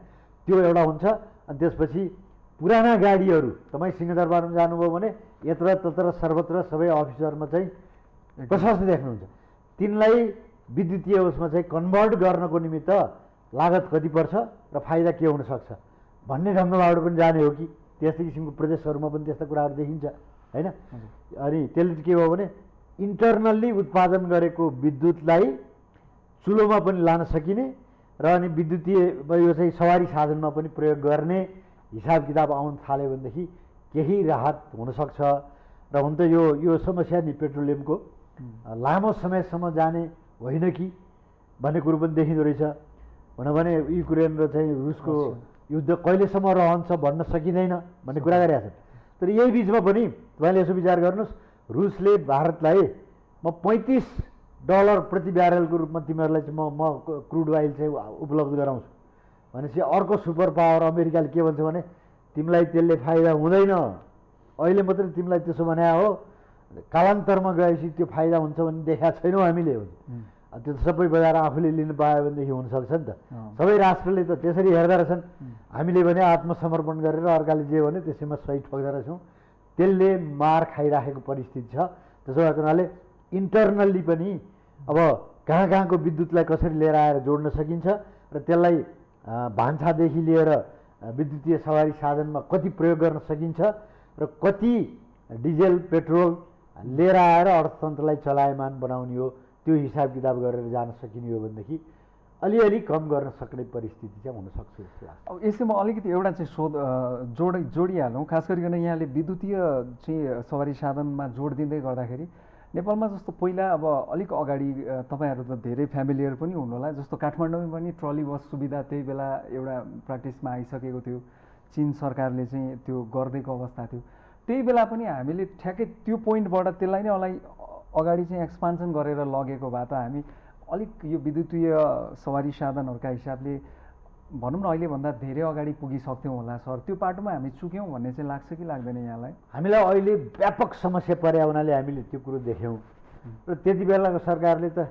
त्यो एउटा हुन्छ। अनि त्यसपछि पुराना गाडीहरू तपाईँ सिंहदरबारमा जानुभयो भने यत्र तत्र सर्वत्र सबै अफिसहरूमा चाहिँ प्रशस्त देख्नुहुन्छ। तिनलाई विद्युतीय उसमा चाहिँ कन्भर्ट गर्नको निमित्त लागत कति पर्छ र फाइदा के हुनसक्छ भन्ने ढङ्गबाट पनि जाने हो कि त्यस्तै किसिमको प्रदेशहरूमा पनि त्यस्ता कुराहरू देखिन्छ होइन। अनि त्यसले के भयो भने इन्टरनल्ली उत्पादन गरेको विद्युतलाई चुलोमा पनि लान सकिने र अनि विद्युतीय यो चाहिँ सवारी साधनमा पनि प्रयोग गर्ने हिसाब किताब आउन थाल्यो भनेदेखि केही राहत हुनसक्छ। र हुन त यो समस्या नि पेट्रोलियमको लामो समयसम्म जाने होइन कि भन्ने कुरो पनि देखिँदो रहेछ। भने युक्रेन र चाहिँ रुसको युद्ध कहिलेसम्म रहन्छ भन्न सकिँदैन भन्ने कुरा गरिरहेको छ। तर यही बिचमा पनि तपाईँले यसो विचार गर्नुहोस्, रुसले भारतलाई म $35 प्रति ब्यारेलको रूपमा तिमीहरूलाई चाहिँ म क्रुड ओइल चाहिँ उपलब्ध गराउँछु भनेपछि अर्को सुपर पावर अमेरिकाले के भन्छ भने तिमीलाई त्यसले फाइदा हुँदैन, अहिले मात्रै तिमीलाई त्यसो भने हो, कालान्तरमा गएपछि त्यो फाइदा हुन्छ भन्ने देखाएको छैनौँ हामीले। त्यो सबै बजार आफूले लिनु पायो भनेदेखि हुनसक्छ नि त। सबै राष्ट्रले त त्यसरी हेर्दा रहेछन्। हामीले भने आत्मसमर्पण गरेर अर्काले जे भने त्यसैमा सही ठोक्दा रहेछौँ। त्यसले मार खाइराखेको परिस्थिति छ। त्यसो भएको हुनाले इन्टरनल्ली पनि अब कहाँ कहाँको विद्युतलाई कसरी लिएर आएर जोड्न सकिन्छ र त्यसलाई भान्सादेखि लिएर विद्युतीय सवारी साधनमा कति प्रयोग गर्न सकिन्छ र कति डिजेल पेट्रोल लिएर आएर अर्थतन्त्रलाई चलायमान बनाउने हो त्यो हिसाब किताब गरेर जान सकिने हो भनेदेखि अलिअलि कम गर्न सक्ने परिस्थिति चाहिँ हुनसक्छ जस्तो लाग्छ। अब यसैमा अलिकति एउटा चाहिँ जोडिहालौँ। खास गरिकन यहाँले विद्युतीय चाहिँ सवारी साधनमा जोड दिँदै गर्दाखेरि नेपालमा जस्तो पहिला अब अलिक अगाडि तपाईँहरू त धेरै फ्यामिलियर पनि हुनुहोला, जस्तो काठमाडौँमा पनि ट्रली बस सुविधा त्यही बेला एउटा प्र्याक्टिसमा आइसकेको थियो। चीन सरकारले चाहिँ त्यो गरिदिएको अवस्था थियो। त्यही बेला पनि हामीले ठ्याक्कै त्यो पोइन्टबाट त्यसलाई नै अगाडि चाहिँ एक्सपान्सन गरेर लगेको भए त हामी अलिक यो विद्युतीय सवारी साधनहरूका हिसाबले भनौँ न अहिलेभन्दा धेरै अगाडि पुगिसक्थ्यौँ होला सर। त्यो बाटोमा हामी चुक्यौँ भन्ने चाहिँ लाग्छ कि लाग्दैन यहाँलाई? हामीलाई अहिले व्यापक समस्या पर्या हुनाले हामीले त्यो कुरो देख्यौँ र त्यति बेलाको सरकारले त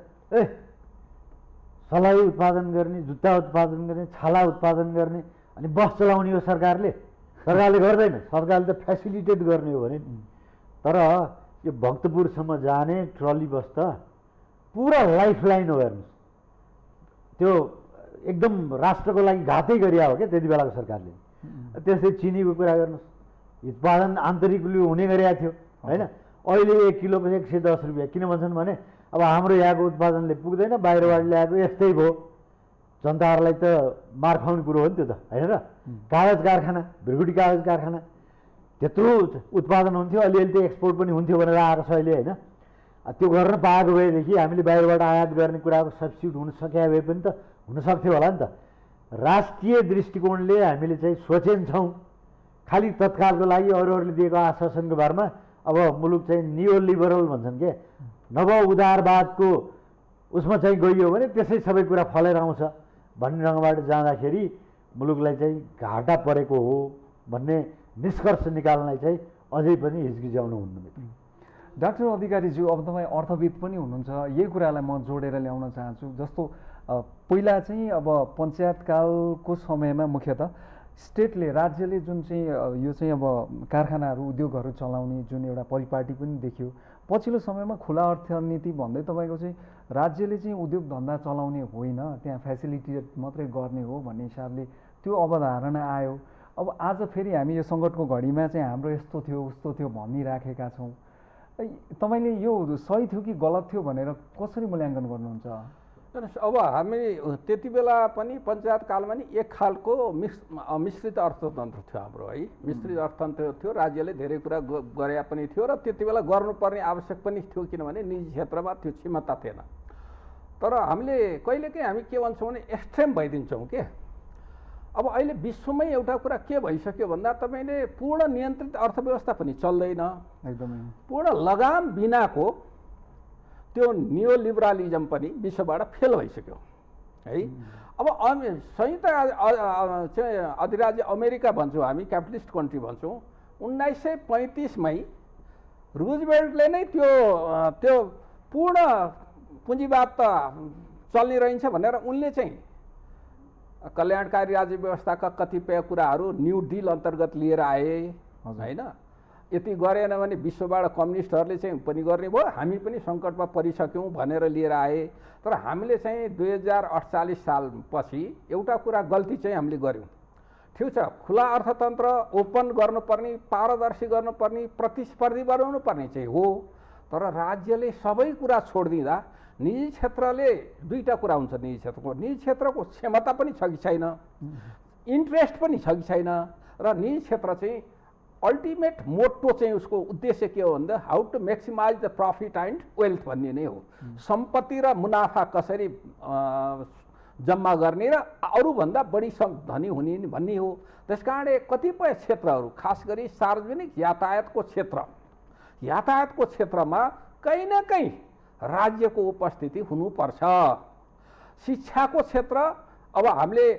सलाई उत्पादन गर्ने, जुत्ता उत्पादन गर्ने, छाला उत्पादन गर्ने अनि बस चलाउने हो सरकारले गर्दैन। सरकारले त फेसिलिटेट गर्ने हो भने। तर यो भक्तपुरसम्म जाने ट्रली बस त पुरा लाइफलाइन हो। हेर्नुहोस्, त्यो एकदम राष्ट्रको लागि घातै गरिया हो क्या त्यति बेलाको सरकारले। त्यस्तै चिनीको कुरा गर्नुहोस्, उत्पादन आन्तरिकले हुने गरिएको थियो होइन। अहिले 1 किलोको 110 रुपियाँ किन भन्छन् भने अब हाम्रो यहाँको उत्पादनले पुग्दैन, बाहिरबाट ल्याएको यस्तै भयो। जनताहरूलाई त मार खाउने कुरो हो नि त्यो त होइन र। कागज कारखाना, भिरगुटी कागज कारखाना त्यत्रो उत्पादन हुन्थ्यो, अलिअलि त्यो एक्सपोर्ट पनि हुन्थ्यो भनेर आएको छ अहिले होइन। त्यो गर्न पाएको भएदेखि हामीले बाहिरबाट आयात गर्ने कुराको सब्स्टिट्युट हुन सके भए पनि त हुनसक्थ्यो होला नि त। राष्ट्रिय दृष्टिकोणले हामीले चाहिँ सोचेन्छौँ खालि तत्कालको लागि अरूहरूले दिएको आश्वासनको भरमा अब मुलुक चाहिँ नियो लिबरल भन्छन् के, नव उदारवादको उसमा चाहिँ गइयो भने त्यसै सबै कुरा फलेर आउँछ भन्ने ढङ्गबाट जाँदाखेरि मुलुकलाई चाहिँ घाटा परेको हो भन्ने निष्कर्ष निकाल्नलाई चाहिँ अझै पनि हिचकिचाउनु हुन्न। डाक्टर अधिकारीज्यू, अब तपाईँ अर्थविद पनि हुनुहुन्छ, यही कुरालाई म जोडेर ल्याउन चाहन्छु। जस्तो पहिला चाहिँ अब पञ्चायतकालको समयमा मुख्यतः स्टेटले, राज्यले जुन चाहिँ यो चाहिँ अब कारखानाहरू उद्योगहरू चलाउने जुन एउटा परिपाटी पनि देखियो, पछिल्लो समयमा खुला अर्थनीति भन्दै तपाईँको चाहिँ राज्यले चाहिँ उद्योग धन्दा चलाउने होइन, त्यहाँ फेसिलिटेट मात्रै गर्ने हो भन्ने हिसाबले त्यो अवधारणा आयो। अब आज फेरि हामी यो सङ्कटको घडीमा चाहिँ हाम्रो यस्तो थियो उस्तो थियो भनिराखेका छौँ। तपाईँले यो सही थियो कि गलत थियो भनेर कसरी मूल्याङ्कन गर्नुहुन्छ? अब हामी त्यति बेला पनि पञ्चायत कालमा नि एक खालको मिश्रित अर्थतन्त्र थियो हाम्रो है। मिश्रित अर्थतन्त्र थियो, राज्यले धेरै कुरा गरे पनि थियो र त्यति बेला गर्नुपर्ने आवश्यक पनि थियो, किनभने निजी क्षेत्रमा त्यो क्षमता थिएन। तर हामीले कहिलेकाहीँ हामी के भन्छौँ भने एक्सट्रिम भइदिन्छौँ के। अब अहिले विश्वमै एउटा कुरा के भइसक्यो भन्दा तपाईँले पूर्ण नियन्त्रित अर्थव्यवस्था पनि चल्दैन, एकदमै पूर्ण लगाम बिनाको त्यो नियो लिबरलिजम पनि विश्वबाट फेल भइसक्यो है। अब संयुक्त चाहिँ अधिराज्य अमेरिका भन्छौँ हामी, क्यापिटलिस्ट कन्ट्री भन्छौँ। 1935मै रुजवेल्टले नै त्यो पूर्ण पुँजीवाद त चल्ने रहन्छ भनेर उनले चाहिँ कल्याणकारी राज्य व्यवस्थाका कतिपय कुराहरू न्यू डिल अन्तर्गत लिएर आए होइन। यति गरेन भने विश्वबाट कम्युनिस्टहरूले चाहिँ पनि गर्ने भयो, हामी पनि सङ्कटमा परिसक्यौँ भनेर लिएर आए। तर हामीले चाहिँ 2048 सालपछि एउटा कुरा गल्ती चाहिँ हामीले गऱ्यौँ। ठिक छ, खुला अर्थतन्त्र ओपन गर्नुपर्ने, पारदर्शी गर्नुपर्ने, प्रतिस्पर्धी बनाउनु पर्ने चाहिँ हो। तर राज्यले सबै कुरा छोडिदिँदा निजी क्षेत्रले दुईवटा कुरा हुन्छ। निजी क्षेत्रको क्षमता पनि छ कि छैन, इन्ट्रेस्ट पनि छ कि छैन, र निजी क्षेत्र चाहिँ अल्टिमेट मोटो चाहिँ उसको उद्देश्य के हो भन्दा how to maximise the profit and wealth भन्ने नै हो। सम्पत्ति र मुनाफा कसरी जम्मा गर्ने र अरूभन्दा बढी धनी हुने भन्ने हो। त्यस कारणले कतिपय क्षेत्रहरू, खास गरी सार्वजनिक यातायातको क्षेत्रमा कहीँ न कहीँ राज्यको उपस्थिति हुनुपर्छ। शिक्षाको क्षेत्र, अब हामीले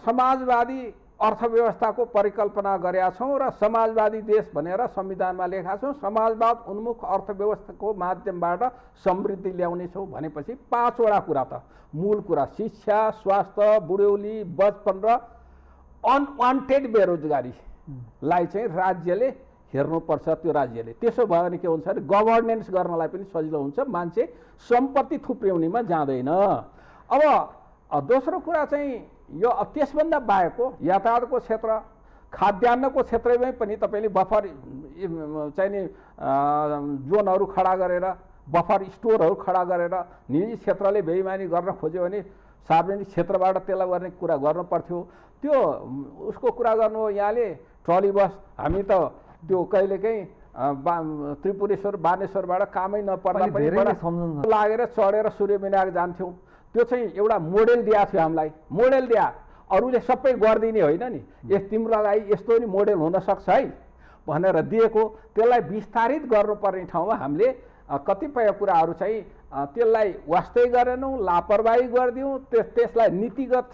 समाजवादी अर्थव्यवस्थाको परिकल्पना गरेका छौँ र समाजवादी देश भनेर संविधानमा लेखा छौँ। समाजवाद उन्मुख अर्थव्यवस्थाको माध्यमबाट समृद्धि ल्याउनेछौँ भनेपछि 5वटा कुरा त मूल कुरा, शिक्षा, स्वास्थ्य, बुढ्यौली, बचपन र अनवान्टेड बेरोजगारीलाई चाहिँ राज्यले हेर्नुपर्छ। त्यो राज्यले त्यसो भयो भने के हुन्छ भने गभर्नेन्स गर्नलाई पनि सजिलो हुन्छ, मान्छे सम्पत्ति थुप्र्याउनेमा जाँदैन। अब दोस्रो कुरा चाहिँ यो त्यसभन्दा बाहेकको यातायातको क्षेत्र, खाद्यान्नको क्षेत्रमै पनि तपाईँले बफर चाहिँ नि जोनहरू खडा गरेर, बफर स्टोरहरू खडा गरेर निजी क्षेत्रले बेइमानी गर्न खोज्यो भने सार्वजनिक क्षेत्रबाट त्यसलाई गर्ने कुरा गर्नु पर्थ्यो। त्यो उसको कुरा गर्नु यहाँले ट्रली बस, हामी त त्यो कहिलेकाहीँ त्रिपुरेश्वर बानेश्वरबाट कामै नपर्दा पनि लागेर चढेर सूर्यविनायक जान्थ्यौँ। त्यो चाहिँ एउटा मोडेल दिएको थियो हामीलाई, मोडेल दिया, अरूले सबै गरिदिने होइन नि, तिम्रो लागि यस्तो नि मोडेल हुनसक्छ है भनेर दिएको। त्यसलाई विस्तारित गर्नुपर्ने ठाउँमा हामीले कतिपय कुराहरू चाहिँ त्यसलाई वास्तै गरेनौँ, लापरवाही गरिदिउँ, त्यसलाई नीतिगत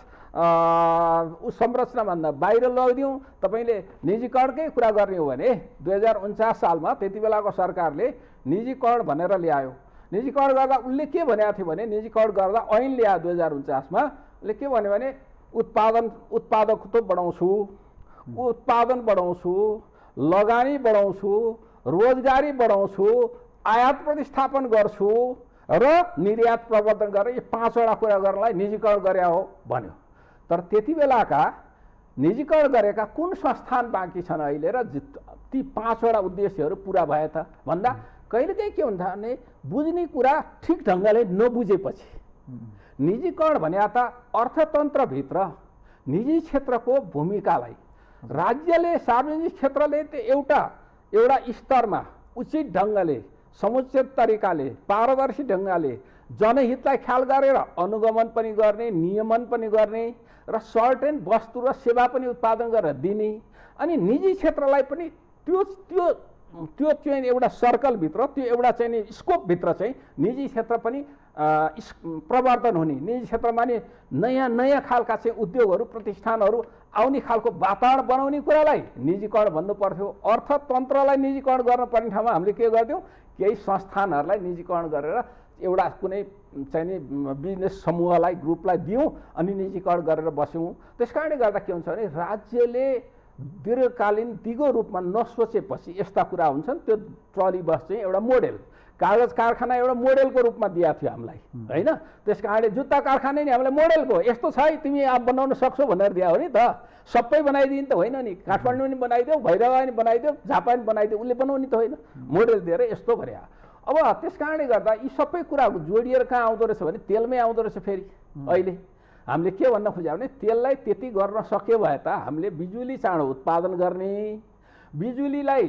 संरचनाभन्दा बाहिर लगिदिउँ। तपाईँले निजीकरणकै कुरा गर्ने हो भने 2049 सालमा त्यति बेलाको सरकारले निजीकरण भनेर ल्यायो। निजीकरण गर्दा उसले के भनेको थियो भने, निजीकरण गर्दा ऐन ल्यायो 2049मा, उसले के भन्यो भने उत्पादकत्व बढाउँछु, उत्पादन बढाउँछु, लगानी बढाउँछु, रोजगारी बढाउँछु, आयात प्रतिस्थापन गर्छु र निर्यात प्रवर्धन गरेर, यो 5वटा कुरा गर्नलाई निजीकरण गरे हो भन्यो। तर त्यति बेलाका निजीकरण गरेका कुन संस्थान बाँकी छन् अहिले र ती 5वटा उद्देश्यहरू पुरा भए त भन्दा कहिलेकाहीँ के हुन्छ भने बुझ्ने कुरा ठिक ढङ्गले नबुझेपछि निजीकरण भने त अर्थतन्त्रभित्र निजी क्षेत्रको भूमिकालाई राज्यले, सार्वजनिक क्षेत्रले एउटा स्तरमा उचित ढङ्गले, समुचित तरिकाले, पारदर्शी ढङ्गले जनहितलाई ख्याल गरेर अनुगमन पनि गर्ने, नियमन पनि गर्ने र सर्टेन वस्तु र सेवा पनि उत्पादन गरेर दिने। अनि निजी क्षेत्रलाई पनि त्यो चाहिँ एउटा सर्कलभित्र, त्यो एउटा चाहिँ नि स्कोपभित्र चाहिँ निजी क्षेत्र पनि प्रवर्धन हुने, निजी क्षेत्रमा नि नयाँ खालका चाहिँ उद्योगहरू, प्रतिष्ठानहरू आउने खालको वातावरण बनाउने कुरालाई निजीकरण भन्नु पर्थ्यो। अर्थतन्त्रलाई निजीकरण गर्नुपर्ने ठाउँमा हामीले के गर्थ्यौँ, केही संस्थानहरूलाई निजीकरण गरेर एउटा कुनै चाहिँ नि बिजनेस समूहलाई, ग्रुपलाई दियौँ अनि निजीकरण गरेर बस्यौँ। त्यस कारणले गर्दा के हुन्छ भने राज्यले दीर्घकालीन दिगो रूपमा नसोचेपछि यस्ता कुरा हुन्छन्। त्यो ट्रली बस चाहिँ एउटा मोडेल, कागज कारखाना एउटा मोडेलको रूपमा दिएको थियो हामीलाई होइन। त्यस कारणले जुत्ता कारखाना नि हामीलाई मोडेलको, यस्तो छ है तिमी अब बनाउन सक्छौ भनेर दियो हो नि त। सबै बनाइदिनु त होइन नि, काठमाडौँ नि बनाइदेऊ, भैरवा नि बनाइदेऊ, झापा नि बनाइदेऊ, उसले बनाउने त होइन, मोडेल दिएर यस्तो गरे। अब त्यस कारणले गर्दा यी सबै कुरा जोडिएर कहाँ आउँदो रहेछ भने तेलमै आउँदो रहेछ। फेरि अहिले हामीले के भन्न खोज्यो भने तेललाई त्यति गर्न सक्यो भए त हामीले बिजुली चाँडो उत्पादन गर्ने, बिजुलीलाई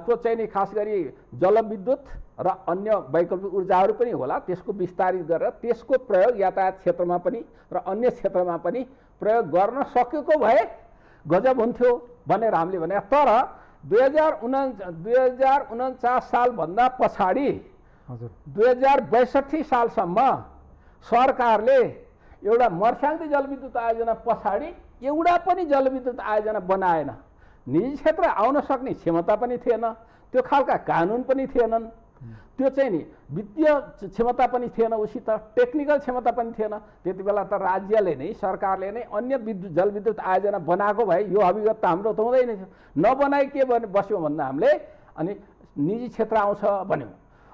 त्यो चाहिँ नि खास गरी जलविद्युत र अन्य वैकल्पिक ऊर्जाहरू पनि होला, त्यसको विस्तारित गरेर त्यसको प्रयोग यातायात क्षेत्रमा पनि र अन्य क्षेत्रमा पनि प्रयोग गर्न सकेको भए गजब हुन्थ्यो भनेर हामीले भने। तर 2049 सालभन्दा पछाडि हजुर 2062 सालसम्म सरकारले एउटा मर्स्याङ्दी जलविद्युत आयोजना पछाडि एउटा पनि जलविद्युत आयोजना बनाएन। निजी क्षेत्र आउन सक्ने क्षमता पनि थिएन, त्यो खालका कानुन पनि थिएनन्, त्यो चाहिँ नि वित्तीय क्षमता पनि थिएन, उसित टेक्निकल क्षमता पनि थिएन। त्यति बेला त राज्यले नै सरकारले नै अन्य जलविद्युत आयोजना बनाएको भए यो अभिगत त हाम्रो त हुँदैन थियो। नबनाइ के बस्यौँ भन्दा हामीले अनि निजी क्षेत्र आउँछ भन्यौँ।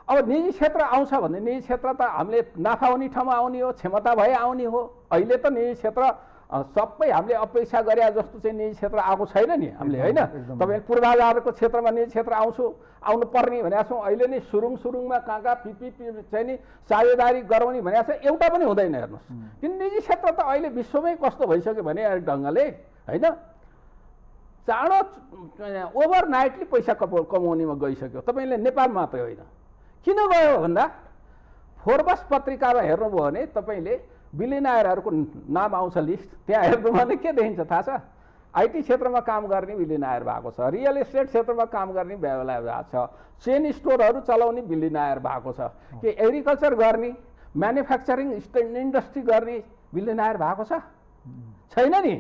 अब निजी क्षेत्र आउँछ भने निजी क्षेत्र त हामीले नाफा हुने ठाउँमा आउने हो, क्षमता भए आउने हो। अहिले त निजी क्षेत्र सबै हामीले अपेक्षा गरे जस्तो चाहिँ निजी क्षेत्र आएको छैन नि हामीले, होइन? तपाईँ पूर्वाधारको क्षेत्रमा निजी क्षेत्र आउनु पर्ने भनेको छौँ। अहिले नै सुरुङमा कहाँ पिपी चाहिँ नि साझेदारी गराउने भनेको छ, एउटा पनि हुँदैन। हेर्नुहोस्, किन निजी क्षेत्र त अहिले विश्वमै कस्तो भइसक्यो भने एक ढङ्गले, होइन? चाँडो ओभरनाइटली पैसा कमाउनेमा गइसक्यो। तपाईँले नेपाल मात्रै होइन, किन गयो भन्दा फोर्ब्स पत्रिकामा हेर्नुभयो भने तपाईँले बिलियनरहरूको नाम आउँछ लिस्ट, त्यहाँ हेर्नु भने के देखिन्छ थाहा छ? आइटी क्षेत्रमा काम गर्ने बिलियनर भएको छ, रियल एस्टेट क्षेत्रमा काम गर्ने बिलियनर भएको छ, चेन स्टोरहरू चलाउने बिलियनर भएको छ, के एग्रिकल्चर गर्ने, म्यानुफ्याक्चरिङ इन्डस्ट्री गर्ने बिलियनर भएको छ? छैन नि।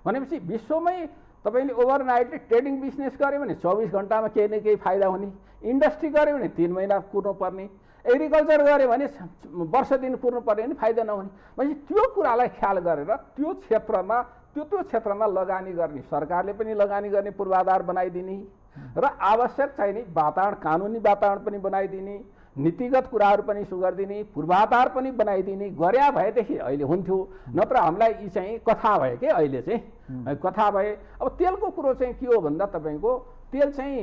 भनेपछि विश्वमै तपाईँले ओभरनाइटले ट्रेडिङ बिजनेस गऱ्यो भने 24 घन्टामा केही न केही फाइदा हुने, इन्डस्ट्री गऱ्यो भने 3 महिना कुर्नुपर्ने, एग्रिकल्चर गऱ्यो भने वर्ष दिन कुर्नुपर्ने भने फाइदा नहुने। भनेपछि त्यो कुरालाई ख्याल गरेर त्यो क्षेत्रमा लगानी गर्ने, सरकारले पनि लगानी गर्ने पूर्वाधार बनाइदिने र आवश्यक चाहिने वातावरण, कानुनी वातावरण पनि बनाइदिने, नीतिगत कुराहरू पनि सुगरिदिने, पूर्वाधार पनि बनाइदिने गर्या भएदेखि अहिले हुन्थ्यो। नत्र हामीलाई यी चाहिँ कथा भए के अहिले चाहिँ कथा भए। अब तेलको कुरो चाहिँ के हो भन्दा तपाईँको तेल चाहिँ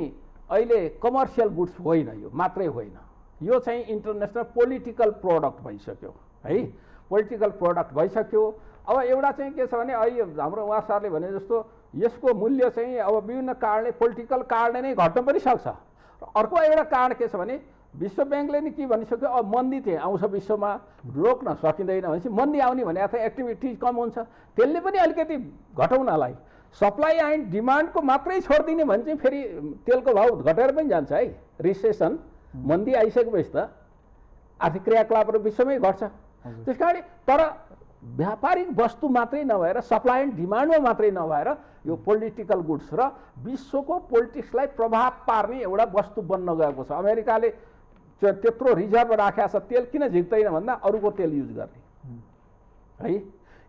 अहिले कमर्सियल गुड्स होइन, यो मात्रै होइन, यो चाहिँ इन्टरनेसनल पोलिटिकल प्रोडक्ट भइसक्यो है, पोलिटिकल प्रोडक्ट भइसक्यो। अब एउटा चाहिँ के छ भने अहिले हाम्रो उहाँ सरले भने जस्तो यसको मूल्य चाहिँ अब विभिन्न कारणले, पोलिटिकल कारणले नै घट्न पनि सक्छ। अर्को एउटा कारण के छ भने विश्व ब्याङ्कले नि के भनिसक्यो, अब मन्दी चाहिँ आउँछ विश्वमा, रोक्न सकिँदैन भनेपछि मन्दी आउने भने अथवा एक्टिभिटी कम हुन्छ, त्यसले पनि अलिकति घटाउनलाई सप्लाई एन्ड डिमान्डको मात्रै छोडिदिने भने चाहिँ फेरि तेलको भाउ घटेर पनि जान्छ है। रिसेसन मन्दी आइसकेपछि त आर्थिक क्रियाकलापहरू विश्वमै घट्छ। त्यस कारण तर व्यापारिक वस्तु मात्रै नभएर सप्लाई एन्ड डिमान्डमा मात्रै नभएर यो पोलिटिकल गुड्स र विश्वको पोलिटिक्सलाई प्रभाव पार्ने एउटा वस्तु बन्न गएको छ। अमेरिकाले त्यत्रो रिजर्भ राखेको छ, तेल किन झिक्दैन भन्दा अरूको तेल युज गर्ने है।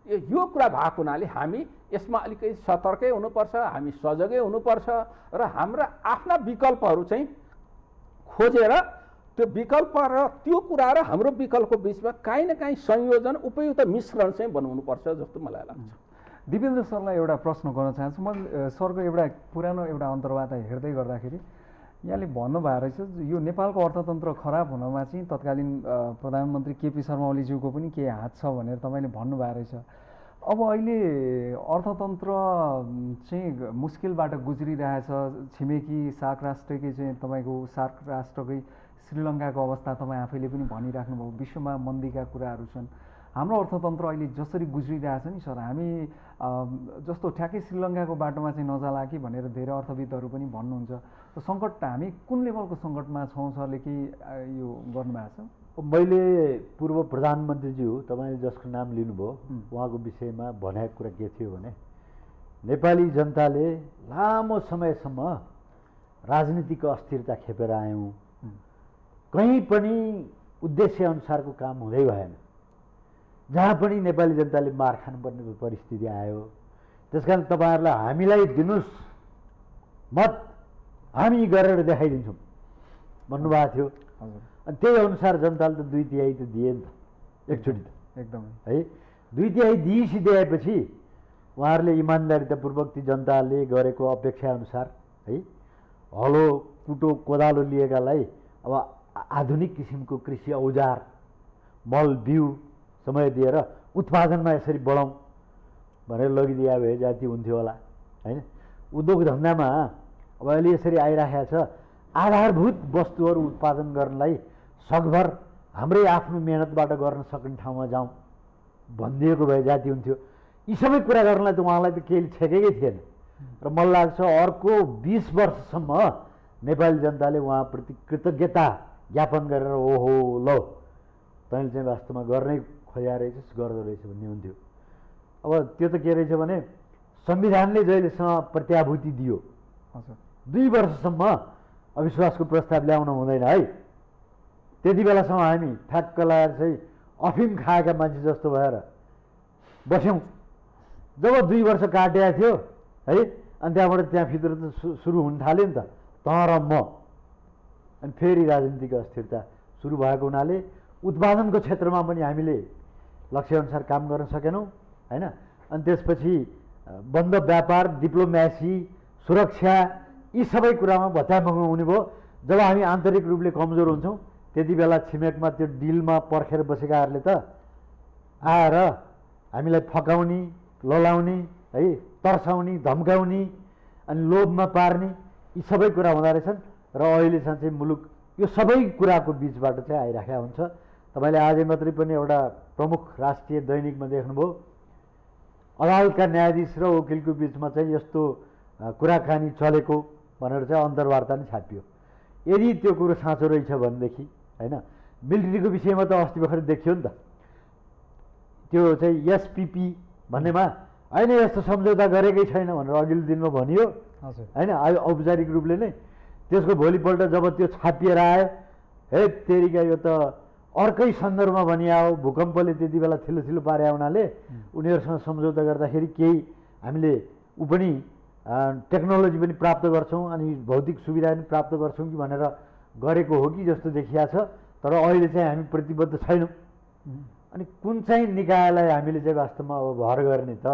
यो कुरा भएको हुनाले हामी यसमा अलिकति सतर्कै हुनुपर्छ, हामी सजगै हुनुपर्छ र हाम्रा आफ्ना विकल्पहरू चाहिँ खोजेर त्यो विकल्प र त्यो कुरा र हाम्रो विकल्पको बिचमा काहीँ न काहीँ संयोजन, उपयुक्त मिश्रण चाहिँ बनाउनुपर्छ जस्तो मलाई लाग्छ। दिपेन्द्र सरलाई एउटा प्रश्न गर्न चाहन्छु। म सरको एउटा पुरानो एउटा अन्तर्वार्ता हेर्दै गर्दाखेरि यहाँले भन्नुभएको रहेछ यो नेपालको अर्थतन्त्र खराब हुनमा चाहिँ तत्कालीन प्रधानमन्त्री केपी शर्मा ओलीज्यूको पनि केही हात छ भनेर तपाईँले भन्नुभएको रहेछ। अब अहिले अर्थतन्त्र चाहिँ मुस्किलबाट गुज्रिरहेछ। छिमेकी सार्क राष्ट्रकै चाहिँ तपाईँको सार्क राष्ट्रकै श्रीलङ्काको अवस्था तपाईँ आफैले पनि भनिराख्नुभयो, विश्वमा मन्दीका कुराहरू छन्। हाम्रो अर्थतन्त्र अहिले जसरी गुज्रिरहेछ नि सर, हामी जस्तो ठ्याक्कै श्रीलङ्काको बाटोमा चाहिँ नजाला कि भनेर धेरै अर्थविदहरू पनि भन्नुहुन्छ। त सङ्कट हामी कुन लेभलको सङ्कटमा छौँ सरले के यो गर्नुभएको छ? मैले पूर्व प्रधानमन्त्रीज्यू तपाईँले जसको नाम लिनुभयो उहाँको विषयमा भनेको कुरा के थियो भने नेपाली जनताले लामो समयसम्म राजनीतिको अस्थिरता खेपेर आयौँ, कहीँ पनि उद्देश्य अनुसारको काम हुँदै भएन, जहाँ पनि नेपाली जनताले मार खानुपर्ने परिस्थिति आयो। त्यसकारण तपाईँहरूलाई हामीलाई दिनुहोस् मत, हामी गरेर देखाइदिन्छौँ भन्नुभएको थियो। अनि त्यही अनुसार जनताले त 2/3 त दिए नि त एकचोटि त एकदमै है। 2/3 दिइसकेपछि उहाँहरूले इमान्दारितापूर्वक ती जनताले गरेको अपेक्षा अनुसार है हलो कुटो कोदालो लिएकालाई अब आधुनिक किसिमको कृषि औजार, मल बिउ समय दिएर उत्पादनमा यसरी बढाउँ भनेर लगिदिया भए जाति हुन्थ्यो होला होइन। उद्योग धन्दामा अब अहिले यसरी आइराखेको छ, आधारभूत वस्तुहरू उत्पादन गर्नलाई सकभर हाम्रै आफ्नो मेहनतबाट गर्न सक्ने ठाउँमा जाउँ भनिदिएको भए जाति हुन्थ्यो। यी सबै कुरा गर्नलाई त उहाँलाई त केही छेकेकै थिएन र मलाई लाग्छ अर्को 20 वर्षसम्म नेपाली जनताले उहाँप्रति कृतज्ञता ज्ञापन गरेर ओहो ल तैँले चाहिँ वास्तवमा गर्नै खोज्या रहेछस् गर्दो रहेछ भन्ने हुन्थ्यो। अब त्यो त के रहेछ भने संविधानले जहिलेसम्म प्रत्याभूति दियो 2 वर्षसम्म अविश्वासको प्रस्ताव ल्याउन हुँदैन है, त्यति बेलासम्म हामी ठ्याक्क लगाएर चाहिँ अफिम खाएका मान्छे जस्तो भएर बस्यौँ। जब 2 वर्ष काटेको थियो है, अनि त्यहाँबाट त्यहाँभित्र त सुरु हुन थाल्यो नि त तर म, अनि फेरि राजनीतिक अस्थिरता सुरु भएको हुनाले उत्पादनको क्षेत्रमा पनि हामीले लक्ष्यअनुसार काम गर्न सकेनौँ होइन। अनि त्यसपछि बन्द व्यापार, डिप्लोमेसी, सुरक्षा यी सबै कुरामा भत्याभङ्ग हुने भयो। जब हामी आन्तरिक रूपले कमजोर हुन्छौँ त्यति बेला छिमेकमा त्यो डिलमा पर्खेर बसेकाहरूले त आएर हामीलाई फकाउने, ललाउने है, तर्साउने, धम्काउने अनि लोभमा पार्ने यी सबै कुरा हुँदो रहेछन्। र अहिलेसम्म चाहिँ मुलुक यो सबै कुराको बिचबाट चाहिँ आइराखेको हुन्छ। तपाईँले आजै मात्रै पनि एउटा प्रमुख राष्ट्रिय दैनिकमा देख्नुभयो, अदालतका न्यायाधीश र वकिलको बिचमा चाहिँ यस्तो कुराकानी चलेको भनेर चाहिँ अन्तर्वार्ता नै छापियो। यदि त्यो कुरो साँचो रहेछ भनेदेखि होइन, मिलिट्रीको विषयमा त अस्ति भर्खर देखियो नि त, त्यो चाहिँ एसपिपी भन्नेमा होइन यस्तो सम्झौता गरेकै छैन भनेर अघिल्लो दिनमा भनियो होइन, औपचारिक रूपले नै। त्यसको भोलिपल्ट जब त्यो छापिएर आयो, हे तेरिका यो त अर्कै सन्दर्भमा भनिया हो, भूकम्पले त्यति बेला थिलो पारे हुनाले उनीहरूसँग सम्झौता गर्दाखेरि केही हामीले ऊ पनि टेक्नोलोजी पनि प्राप्त गर्छौँ अनि भौतिक सुविधा पनि प्राप्त गर्छौँ कि भनेर गरेको हो कि जस्तो देखिया छ। तर अहिले चाहिँ हामी प्रतिबद्ध छैनौँ। अनि कुन चाहिँ निकायलाई हामीले चाहिँ वास्तवमा अब भर गर्ने त?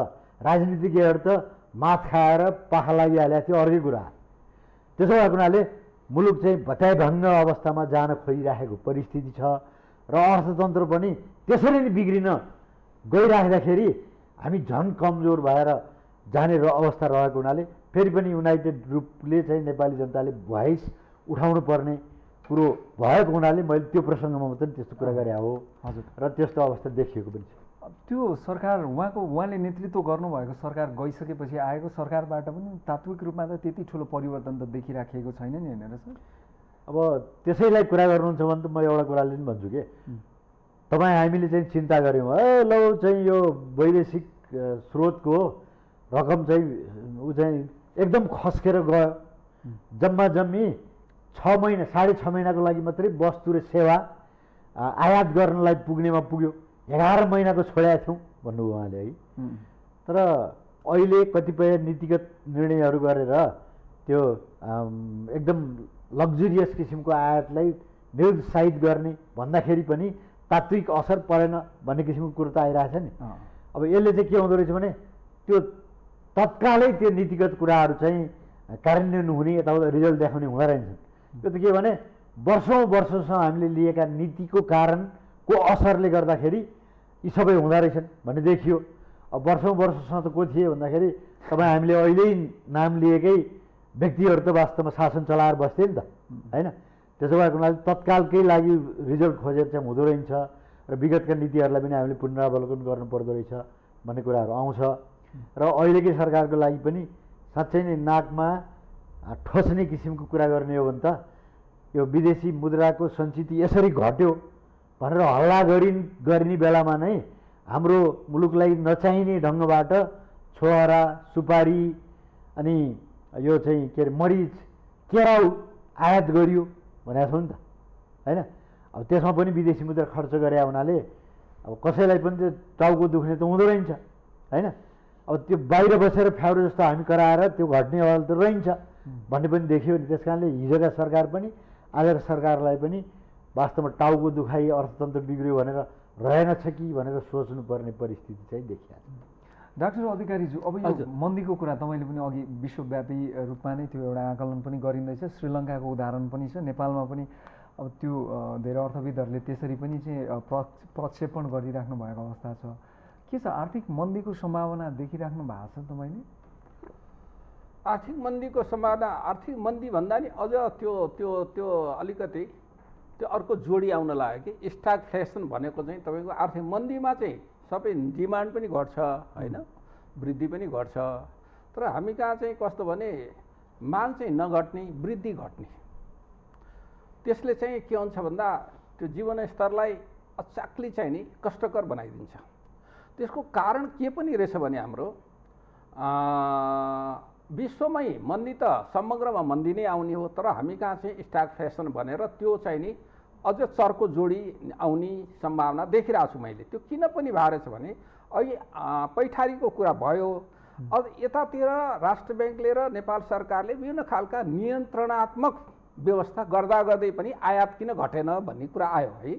राजनीतिज्ञहरू त माथ खाएर पाखा लागिहालेको थियो, अर्कै कुरा। त्यसो भएको हुनाले मुलुक चाहिँ भत्याभङ्ग अवस्थामा जान खोजिराखेको परिस्थिति छ र अर्थतन्त्र पनि त्यसरी नै बिग्रिन गइराख्दाखेरि हामी झन् कमजोर भएर जाने अवस्था रहेको हुनाले फेरि पनि युनाइटेड ग्रुपले चाहिँ नेपाली जनताले भोइस उठाउनु पर्ने कुरो भएको हुनाले मैले त्यो प्रसङ्गमा मात्रै त्यस्तो कुरा गरे हो। हजुर, र त्यस्तो अवस्था देखिएको पनि छ। त्यो सरकार उहाँले नेतृत्व गर्नुभएको सरकार गइसकेपछि आएको सरकारबाट पनि तात्विक रूपमा त त्यति ठुलो परिवर्तन त देखिराखेको छैन नि होइन र सर? अब त्यसैलाई कुरा गर्नुहुन्छ भने त म एउटा कुराले पनि भन्छु कि तपाईँ हामीले चाहिँ चिन्ता गऱ्यौँ है ल चाहिँ यो वैदेशिक स्रोतको रकम चाहिँ ऊ चाहिँ एकदम खस्केर गयो, जम्मा जम्मी 6 महिना 6.5 महिनाको लागि मात्रै वस्तु र सेवा आयात गर्नलाई पुग्नेमा पुग्यो। 11 महिनाको छोडेका थियौँ भन्नुभयो उहाँले है। तर अहिले कतिपय नीतिगत निर्णयहरू गरेर त्यो एकदम लग्जरियस किसिमको आयातलाई निरुत्साहित गर्ने भन्दाखेरि पनि तात्विक असर परेन भन्ने किसिमको कुरो त आइरहेछ नि। अब यसले चाहिँ के हुँदो रहेछ भने त्यो तत्कालै त्यो नीतिगत कुराहरू चाहिँ कार्यान्वयन हुने यताउता रिजल्ट देखाउने हुँदो रहेछन्। त्यो त के भने वर्षौँसम्म हामीले लिएका नीतिको कारणको असरले गर्दाखेरि यी सबै हुँदो रहेछन् भन्ने देखियो। अब वर्षौँसम्म त को थिए भन्दाखेरि तपाईँ हामीले अहिल्यै नाम लिएकै व्यक्तिहरू त वास्तवमा शासन चलाएर बस्थे नि त होइन। त्यसो भएको हुनाले तत्कालकै लागि रिजल्ट खोजेर चाहिँ हुँदो रहेछ र विगतका नीतिहरूलाई पनि हामीले पुनरावलोकन गर्नुपर्दो रहेछ भन्ने कुराहरू आउँछ। र अहिलेकै सरकारको लागि पनि साँच्चै नै नाकमा ठोस्ने किसिमको कुरा गर्ने हो भने त यो विदेशी मुद्राको सञ्चिति यसरी घट्यो भनेर हल्ला गर्ने बेलामा नै हाम्रो मुलुकलाई नचाहिने ढङ्गबाट छोहरा, सुपारी अनि यो चाहिँ के अरे मरिच, केराउ आयात गरियो भनेको छौँ नि त होइन। अब त्यसमा पनि विदेशी मुद्रा खर्च गरे हुनाले अब कसैलाई पनि त्यो टाउको दुख्ने त हुँदो रहन्छ होइन। अब त्यो बाहिर बसेर फ्याउरो जस्तो हामी कराएर त्यो घट्ने अवस्था त रहन्छ भन्ने पनि देखियो नि। त्यस कारणले हिजोका सरकार पनि आजका सरकारलाई पनि वास्तवमा टाउको दुखाइ अर्थतन्त्र बिग्रियो भनेर रहेनछ कि भनेर सोच्नुपर्ने परिस्थिति चाहिँ देखिया छ। डाक्टर अधिकारीज्यू, अब यो मन्दीको कुरा तपाईँले पनि अघि विश्वव्यापी रूपमा नै त्यो एउटा आकलन पनि गरिँदैछ, श्रीलङ्काको उदाहरण पनि छ, नेपालमा पनि अब त्यो धेरै अर्थविदहरूले त्यसरी पनि चाहिँ प्रक्षेपण गरिराख्नु भएको अवस्था छ। के छ आर्थिक मन्दीको सम्भावना देखिराख्नु भएको छ तपाईँले? आर्थिक मन्दीको सम्भावना, आर्थिक मन्दी भन्दा नि अझ त्यो त्यो त्यो अलिकति त्यो अर्को जोडी आउन लाग्यो कि स्टागफ्लेसन भनेको चाहिँ तपाईँको आर्थिक मन्दीमा चाहिँ सबै डिमान्ड पनि घट्छ होइन, वृद्धि पनि घट्छ। तर हामी कहाँ चाहिँ कस्तो भने माग चाहिँ नघट्ने, वृद्धि घट्ने, त्यसले चाहिँ के हुन्छ भन्दा त्यो जीवन स्तरलाई अचाक्ली चाहिँ नि कष्टकर बनाइदिन्छ। त्यसको कारण के पनि रहेछ भने हाम्रो विश्वमै मन्दी त समग्रमा मन्दी नै आउने हो, तर हामी कहाँ चाहिँ स्ट्यागफ्लेसन भनेर त्यो चाहिँ नि अझ चर्को जोडी आउने सम्भावना देखिरहेको छु मैले। त्यो किन पनि भएर छ भने अहिले पैठारीको कुरा भयो, अझ यतातिर राष्ट्र ब्याङ्कले र नेपाल सरकारले विभिन्न खालका नियन्त्रणात्मक व्यवस्था गर्दा गर्दै पनि आयात किन घटेन भन्ने कुरा आयो है।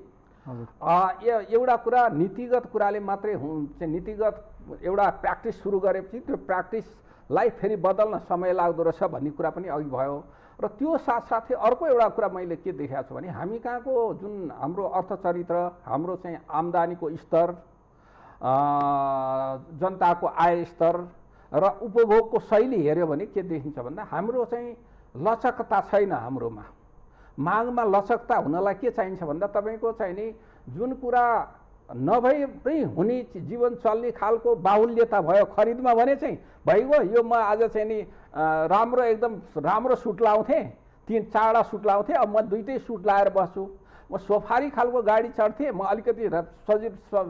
एउटा कुरा नीतिगत कुराले मात्रै हुन्छ, नीतिगत एउटा प्र्याक्टिस सुरु गरेपछि त्यो प्र्याक्टिसलाई फेरि बदल्न समय लाग्दो रहेछ भन्ने कुरा पनि अघि भयो। र त्यो साथसाथै अर्को एउटा कुरा मैले के देखाएको छु भने हामी कहाँको जुन हाम्रो अर्थचरित्र, हाम्रो चाहिँ आम्दानीको स्तर, जनताको आय स्तर र उपभोगको शैली हेऱ्यो भने के देखिन्छ भन्दा हाम्रो चाहिँ लचकता छैन। हाम्रोमा मागमा लचकता हुनलाई के चाहिन्छ भन्दा तपाईँको चाहिँ नि जुन कुरा नभए पनि हुने जीवन चल्ने खालको बाहुल्यता भयो खरिदमा भने चाहिँ भइगयो। यो म आज चाहिँ नि राम्रो एकदम राम्रो सुट लाउँथेँ, 3-4वटा सुट लाउँथेँ, अब म 2टै सुट लाएर बस्छु। म सोफारी खालको गाडी चढ्थेँ, म अलिकति सजिलो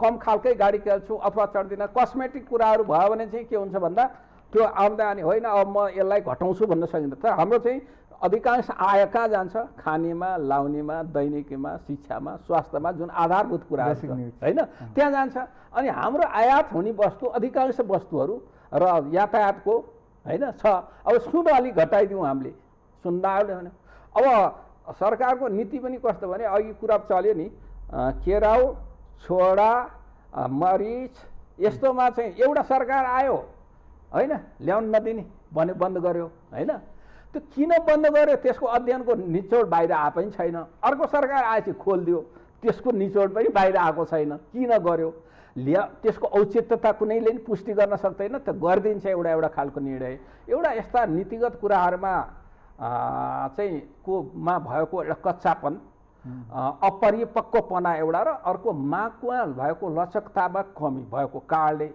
कम खालकै गाडी खेल्छु अथवा चढ्दिनँ। कस्मेटिक कुराहरू भयो भने चाहिँ के हुन्छ भन्दा त्यो आम्दानी होइन, अब म यसलाई घटाउँछु भन्न सकिन्छ। तर हाम्रो चाहिँ अधिकांश आय कहाँ जान्छ? खानेमा, लाउनेमा, दैनिकीमा, शिक्षामा, स्वास्थ्यमा, जुन आधारभूत कुराहरू छ होइन त्यहाँ जान्छ। अनि हाम्रो आयात हुने वस्तु अधिकांश वस्तुहरू र यातायातको होइन छ। अब सुन अलिक घटाइदिउँ हामीले, सुन्दाले भने अब सरकारको नीति पनि कस्तो भने अघि कुरा चल्यो नि, केराउ, छोडा, मरिच यस्तोमा चाहिँ एउटा सरकार आयो होइन, ल्याउन नदिने भने बन्द गर्यो होइन। त्यो किन बन्द गर्यो त्यसको अध्ययनको निचोड बाहिर आए पनि छैन। अर्को सरकार आएपछि खोलिदियो, त्यसको निचोड पनि बाहिर आएको छैन। किन गर्यो? त्यसको औचित्यता कुनैले पनि पुष्टि गर्न सक्दैन, त गरिदिन्छ एउटा एउटा खालको निर्णय। एउटा यस्ता नीतिगत कुराहरूमा चाहिँ कोमा भएको एउटा कच्चापन, अपरिपक्वपना एउटा, र अर्को मागमा भएको लचकतामा कमी भएको कारणले।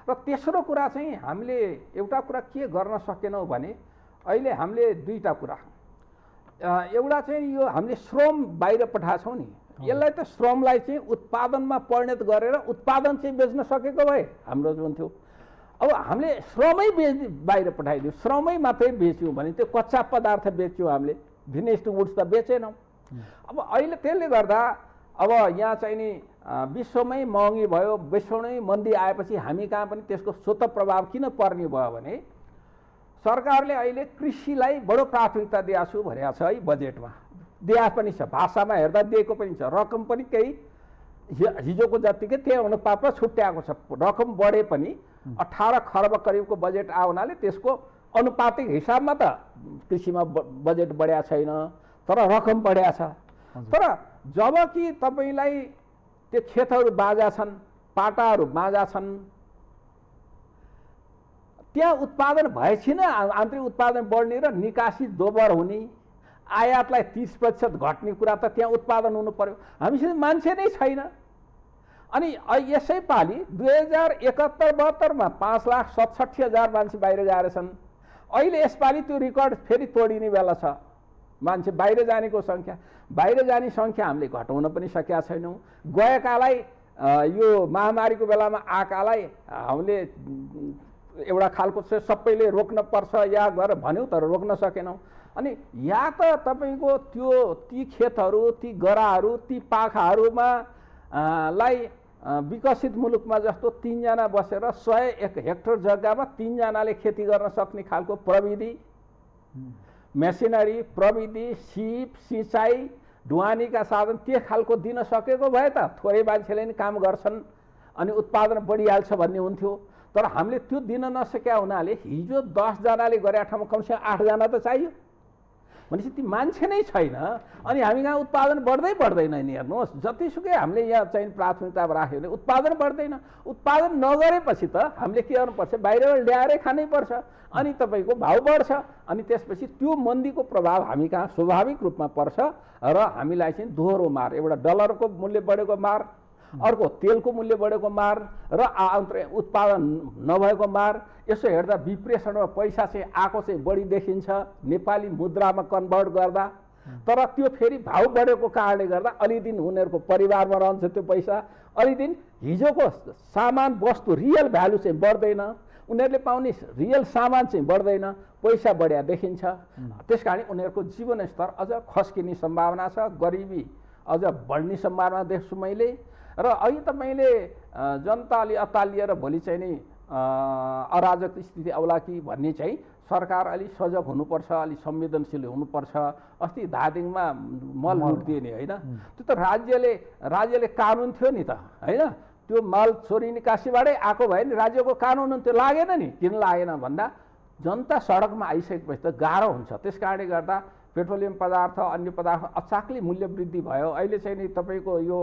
र तेस्रो कुरा चाहिँ हामीले एउटा कुरा के गर्न सकेनौँ भने अहिले हामीले दुईटा कुरा, एउटा चाहिँ यो हामीले श्रम बाहिर पठाएछौँ नि, यसलाई त श्रमलाई चाहिँ उत्पादनमा परिणत गरेर उत्पादन चाहिँ बेच्न सकेको भए हाम्रो जुन थियो। अब हामीले श्रमै बाहिर पठाइदियो, श्रमै मात्रै बेच्यौँ भने त्यो कच्चा पदार्थ बेच्यौँ हामीले, फिनिस्ड गुड्स त बेचेनौँ। अब अहिले त्यसले गर्दा अब यहाँ चाहिँ नि विश्वमै महँगी भयो, विश्वमै मन्दी आएपछि हामी कहाँ पनि त्यसको स्वतः प्रभाव किन पर्ने भयो भने सरकारले अहिले कृषिलाई बडो प्राथमिकता दिएको छु भनेको छ है। बजेटमा दिएको पनि छ, भाषामा हेर्दा दिएको पनि छ, रकम पनि केही हिजोको जत्तिकै त्यही अनुपातमा छुट्याएको छ। रकम बढे पनि 18 खर्ब करिबको बजेट आयो हुनाले त्यसको अनुपातिक हिसाबमा त कृषिमा बजेट बढेको छैन, तर रकम बढेको छ। तर जब कि तपाईँलाई त्यो खेतहरू बाजा छन्, पाटाहरू बाजा छन्, त्यहाँ उत्पादन भएछिन आन्तरिक उत्पादन बढ्ने र निकासी दोबर हुने, आयातलाई 30% घट्ने कुरा त त्यहाँ उत्पादन हुनु पर्यो। हामीसँग मान्छे नै छैन। अनि यसै पालि 2071-72मा 5,67,000 मान्छे बाहिर गएर छन्। अहिले यसपालि त्यो रेकर्ड फेरि तोडिने बेला छ। मान्छे बाहिर जानेको सङ्ख्या, बाहिर जाने सङ्ख्या हामीले घटाउन पनि सकेका छैनौँ। गएकालाई यो महामारीको बेलामा आएकालाई हामीले एउटा खालको चाहिँ सबैले रोक्न पर्छ या गरेर भन्यौँ, तर रोक्न सकेनौँ। अनि या त तपाईँको त्यो ती खेतहरू, ती गराहरू, ती पाखाहरूमा लाई विकसित मुलुकमा जस्तो 3 जना बसेर 101 हेक्टर जग्गामा 3 जनाले खेती गर्न सक्ने खालको प्रविधि, मेसिनरी, प्रविधि, सिप, सिँचाइ, ढुवानीका साधन त्यो खालको दिन सकेको भए त थोरै मान्छेले नि काम गर्छन् अनि उत्पादन बढिहाल्छ भन्ने हुन्थ्यो। तर हामीले त्यो दिन नसकेका हुनाले हिजो 10 जनाले गरे ठाउँमा कमसेकम 8 जना त चाहियो। भनेपछि ती मान्छे नै छैन। अनि हामी कहाँ उत्पादन बढ्दै बढ्दैन नि। हेर्नुहोस्, जतिसुकै हामीले यहाँ चाहिँ प्राथमिकता राख्यो भने उत्पादन बढ्दैन। उत्पादन नगरेपछि त हामीले के गर्नुपर्छ? बाहिरबाट ल्याएरै खानै पर्छ। अनि तपाईँको भाउ बढ्छ। अनि त्यसपछि त्यो मन्दीको प्रभाव हामी कहाँ स्वाभाविक रूपमा पर्छ र हामीलाई चाहिँ दोहोरो मार, एउटा डलरको मूल्य बढेको मार, अर्को तेलको मूल्य बढेको मार र आन्तरिक उत्पादन नभएको मार। यसो हेर्दा विप्रेषणमा पैसा चाहिँ आएको चाहिँ बढी देखिन्छ नेपाली मुद्रामा कन्भर्ट गर्दा। तर त्यो फेरि भाउ बढेको कारणले गर्दा अलि दिन उनीहरूको परिवारमा रहन्छ त्यो पैसा, अलि दिन हिजोको सामान वस्तु रियल भ्यालु चाहिँ बढ्दैन, उनीहरूले पाउने रियल सामान चाहिँ बढ्दैन, पैसा बढ्या देखिन्छ। त्यस कारण उनीहरूको जीवनस्तर अझ खस्किने सम्भावना छ, गरिबी अझ बढ्ने सम्भावना देख्छु मैले। र अहिले त मैले जनता अलि अत्तालिएर भोलि चाहिँ नि अराजक स्थिति आउला कि भन्ने चाहिँ सरकार अलि सजग हुनुपर्छ, अलि संवेदनशील हुनुपर्छ। अस्ति धादिङमा मल लुटिदिए नि होइन, त्यो त राज्यले कानुन थियो नि त होइन, त्यो मल चोरी निकासीबाटै आएको भए नि राज्यको कानुन त्यो लागेन नि, किन लागेन भन्दा जनता सडकमा आइसकेपछि त गाह्रो हुन्छ। त्यस कारणले गर्दा पेट्रोलियम पदार्थ अन्य पदार्थ अचाकली मूल्य वृद्धि भयो। अहिले चाहिँ नि तपाईँको यो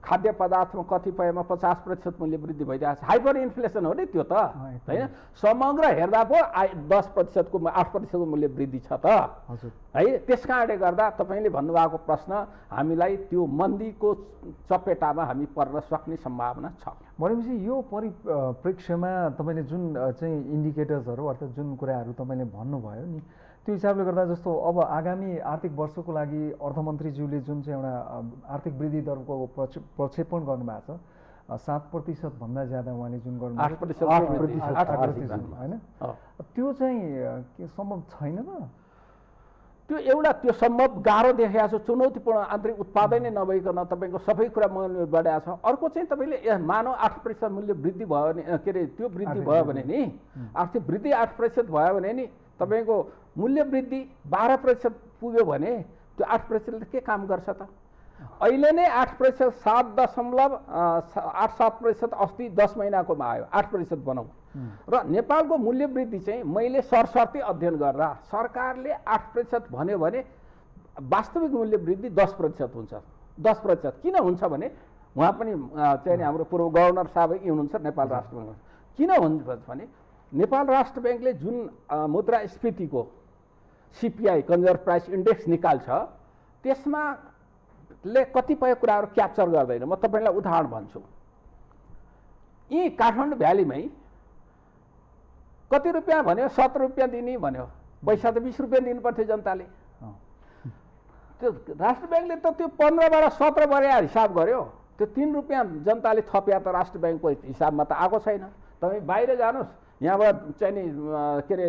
खाद्य पदार्थमा कतिपयमा 50% मूल्य वृद्धि भइरहेको छ, हाइपर इन्फ्लेसन हो नि त्यो त होइन। समग्र हेर्दा पो 10%को 8%को मूल्य वृद्धि छ त है। त्यस कारणले गर्दा तपाईँले भन्नुभएको प्रश्न, हामीलाई त्यो मन्दीको चपेटामा हामी पर्न सक्ने सम्भावना छ। भनेपछि यो परिप्रेक्ष्यमा तपाईँले जुन चाहिँ इन्डिकेटर्सहरू अर्थात् जुन कुराहरू तपाईँले भन्नुभयो नि, त्यो हिसाबले गर्दा जस्तो अब आगामी आर्थिक वर्षको लागि अर्थमन्त्रीज्यूले जुन चाहिँ एउटा आर्थिक वृद्धि दरको प्रक्षेपण गर्नुभएको छ 7% भन्दा ज्यादा उहाँले जुन गर्नु 8% होइन, त्यो चाहिँ के सम्भव छैन त? त्यो सम्भव गाह्रो देखाएको छ। चुनौतीपूर्ण आन्तरिक उत्पादनै नभइकन तपाईँको सबै कुरा मूल्य बढाएको छ। अर्को चाहिँ तपाईँले मानव 8% मूल्य वृद्धि भयो भने के अरे त्यो वृद्धि भयो भने नि, आर्थिक वृद्धि 8% भयो भने नि तपाईँको मूल्य वृद्धि 12% पुग्यो भने त्यो 8%ले के काम गर्छ त? अहिले नै 8%, 7.87% अस्ति 10 महिनाकोमा आयो, 8% बनाऊ। र नेपालको मूल्य वृद्धि चाहिँ मैले सरसर्ती अध्ययन गर्दा सरकारले 8% भन्यो भने वास्तविक मूल्य वृद्धि 10% हुन्छ। 10% किन हुन्छ भने उहाँ पनि चाहिँ हाम्रो पूर्व गभर्नर साहब हुनुहुन्छ नेपाल राष्ट्र ब्याङ्क। किन हुन्छ भने नेपाल राष्ट्र ब्याङ्कले जुन मुद्रास्फीतिको CPI कन्ज्युमर प्राइस इन्डेक्स निकाल्छ त्यसमा कतिपय कुराहरू क्याप्चर गर्दैन। म तपाईँलाई उदाहरण भन्छु। यी काठमाडौँ भ्यालीमै कति रुपियाँ भन्यो? 7 रुपियाँ दिने भन्यो, पैसा त 20 रुपियाँ दिनुपर्थ्यो जनताले। त्यो राष्ट्र ब्याङ्कले त त्यो 15बाट 17 बढाएर हिसाब गर्यो, त्यो 3 रुपियाँ जनताले थप्या त राष्ट्र ब्याङ्कको हिसाबमा त आएको छैन। तपाईँ बाहिर जानुहोस्, यहाँबाट चाहिँ नि के अरे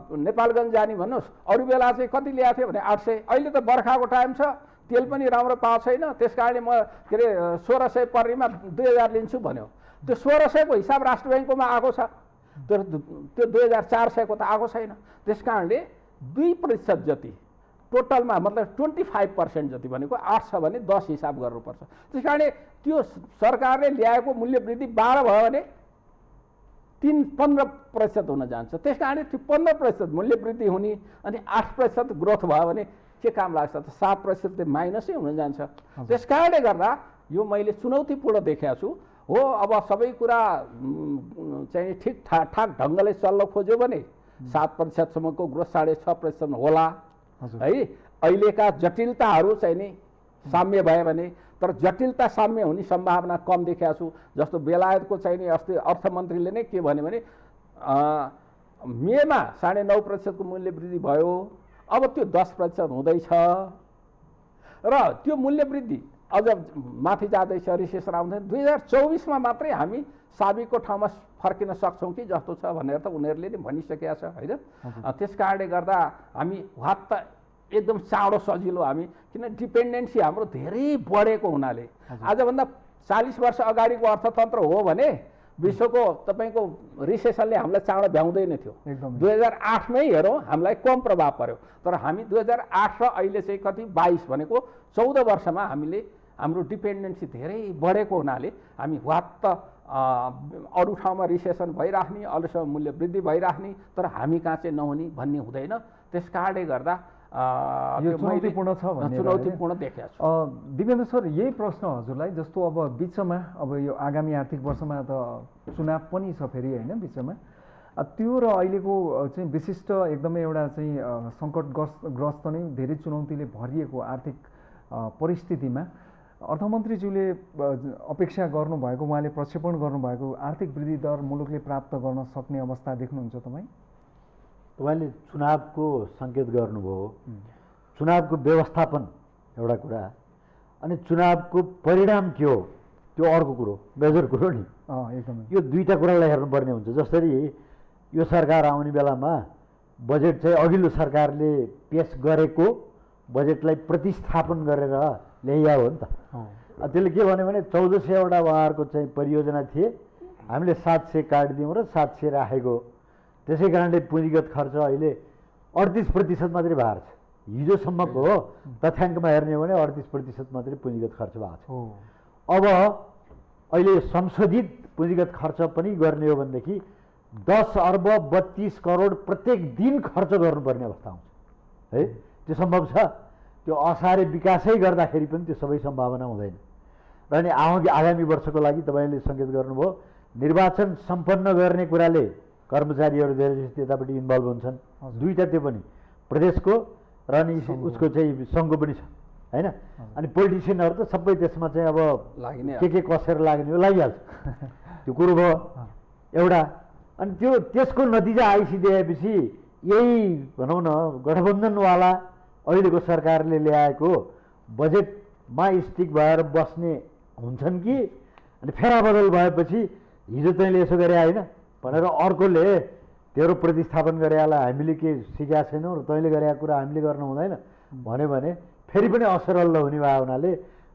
नेपालगञ्ज जाने भन्नुहोस्, अरू बेला चाहिँ कति ल्याएको थियो भने 800, अहिले त बर्खाको टाइम छ, तेल पनि राम्रो पाएको छैन, त्यस कारणले म के अरे 1600 पर्नेमा 2000 लिन्छु भन्यो। त्यो 1600 को हिसाब राष्ट्र ब्याङ्ककोमा आएको छ, तर त्यो 2400 को त आएको छैन। त्यस कारणले 2% जति टोटलमा मतलब 25% जति भनेको 8 छ भने 10 हिसाब गर्नुपर्छ। त्यस कारणले त्यो सरकारले ल्याएको मूल्य वृद्धि 12 भयो भने 15% हुन जान्छ। त्यस कारणले त्यो 15% मूल्य वृद्धि हुने अनि 8% ग्रोथ भयो भने के काम लाग्छ त? 7% त माइनसै हुन जान्छ। त्यस कारणले गर्दा यो मैले चुनौतीपूर्ण देखेको छु। हो, अब सबै कुरा चाहिँ ठिकठाक ढङ्गले चल्न खोज्यो भने 7% सम्मको ग्रोथ 6.5% होला है। अहिलेका जटिलताहरू चाहिँ नि साम्य भयो भने, तर जटिलता साम्य हुने सम्भावना कम देखेको छु। जस्तो बेलायतको चाहिँ नि अस्ति अर्थमन्त्रीले नै के भन्यो भने मेमा 9.5% को मूल्य वृद्धि भयो, अब त्यो 10% हुँदैछ र त्यो मूल्य वृद्धि अझ माथि जाँदैछ, रिसेसन आउँदैन। 2024मा मात्रै हामी साबिकको ठाउँमा फर्किन सक्छौँ कि जस्तो छ भनेर त उनीहरूले नै भनिसकेका छ होइन। त्यस कारणले गर्दा हामी वात्त एकदम चाँडो सजिलो हामी, किन डिपेन्डेन्सी हाम्रो धेरै बढेको हुनाले। आजभन्दा 40 वर्ष अगाडिको अर्थतन्त्र हो भने विश्वको तपाईँको रिसेसनले हामीलाई चाँडो भ्याउँदैन थियो। 2008मै हेरौँ हामीलाई कम प्रभाव पर्यो, तर हामी 2008 र अहिले चाहिँ कति 22 भनेको 14 वर्षमा हामीले हाम्रो डिपेन्डेन्सी धेरै बढेको हुनाले हामी वात्त अरू ठाउँमा रिसेसन भइराख्ने, अरूसँग मूल्य वृद्धि भइराख्ने, तर हामी कहाँ चाहिँ नहुने भन्ने हुँदैन। त्यस कारणले गर्दा यो चुनौतीपूर्ण छ भन्ने चुनौतीपूर्ण देखेको छु। दिपेन्द्र सर, यही प्रश्न हजुरलाई, जस्तो अब बिचमा अब यो आगामी आर्थिक वर्षमा त चुनाव पनि छ फेरि होइन बिचमा, त्यो र अहिलेको चाहिँ विशिष्ट एकदमै एउटा चाहिँ सङ्कटग्रस्त नै धेरै चुनौतीले भरिएको आर्थिक परिस्थितिमा अर्थमन्त्रीज्यूले अपेक्षा गर्नुभएको, उहाँले प्रक्षेपण गर्नुभएको आर्थिक वृद्धि दर मुलुकले प्राप्त गर्न सक्ने अवस्था देख्नुहुन्छ तपाईँ? तपाईँले चुनावको सङ्केत गर्नुभयो। चुनावको व्यवस्थापन एउटा कुरा, अनि चुनावको परिणाम के हो त्यो अर्को कुरो, मेजर कुरो नि। एकदमै यो दुईटा कुरालाई हेर्नुपर्ने हुन्छ। जसरी यो सरकार आउने बेलामा बजेट चाहिँ अघिल्लो सरकारले पेस गरेको बजेटलाई प्रतिस्थापन गरेर ल्याइया हो नि त। त्यसले के भन्यो भने 1400वटा उहाँहरूको चाहिँ परियोजना थिए, हामीले 700 काटिदियौँ र 700 राखेको। त्यसै कारणले पुँजीगत खर्च अहिले 38% मात्रै भएको छ। हिजोसम्मको हो तथ्याङ्कमा हेर्ने हो भने 38% मात्रै पुँजीगत खर्च भएको छ। अब अहिले संशोधित पुँजीगत खर्च पनि गर्ने हो भनेदेखि 10 अर्ब 32 करोड प्रत्येक दिन खर्च गर्नुपर्ने अवस्था आउँछ है। त्यो सम्भव छ? त्यो असारे विकासै गर्दाखेरि पनि त्यो सबै सम्भावना हुँदैन। र अनि आगामी वर्षको लागि तपाईँले सङ्केत गर्नुभयो, निर्वाचन सम्पन्न गर्ने कुराले कर्मचारीहरू धेरै जस्तो यतापट्टि इन्भल्भ हुन्छन्। दुईटा त्यो पनि प्रदेशको र अनि उसको चाहिँ सङ्घको पनि छ होइन। अनि पोलिटिसियनहरू त सबै त्यसमा चाहिँ अब के कसेर लाग्ने हो लागिहाल्छ। त्यो कुरो भयो एउटा। अनि त्यसको नतिजा आइसिदिएपछि यही भनौँ न गठबन्धनवाला अहिलेको सरकारले ल्याएको बजेटमा स्टिक भएर बस्ने हुन्छन् कि अनि फेराबदल भएपछि हिजो तैँले यसो गरे होइन भनेर अर्कोले तेरो प्रतिस्थापन गरेलाई हामीले के सिकेका छैनौँ र तैँले गरेका कुरा हामीले गर्नु हुँदैन भन्यो भने फेरि पनि असरल हुने भयो हुनाले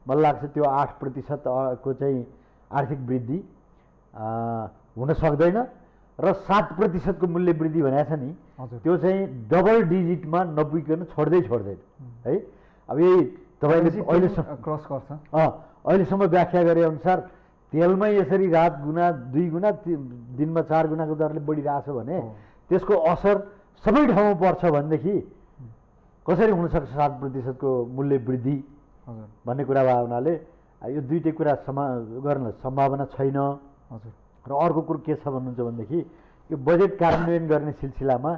मलाई लाग्छ त्यो 8% को चाहिँ आर्थिक वृद्धि हुन सक्दैन र 7% को मूल्य वृद्धि भनेको छ नि त्यो चाहिँ डबल डिजिटमा नपुगिकन छोड्दैन है। अब यही तपाईँले अहिलेसम्म व्याख्या गरे अनुसार तेलमै यसरी रात गुना 2 गुना दिनमा 4 गुनाको दरले बढिरहेछ भने त्यसको असर सबै ठाउँमा पर्छ भनेदेखि कसरी हुनसक्छ 7% को मूल्य वृद्धि भन्ने कुरा भयो हुनाले यो दुईटै कुरा गर्न सम्भावना छैन। र अर्को कुरो के छ भन्नुहुन्छ भनेदेखि यो बजेट कार्यान्वयन गर्ने सिलसिलामा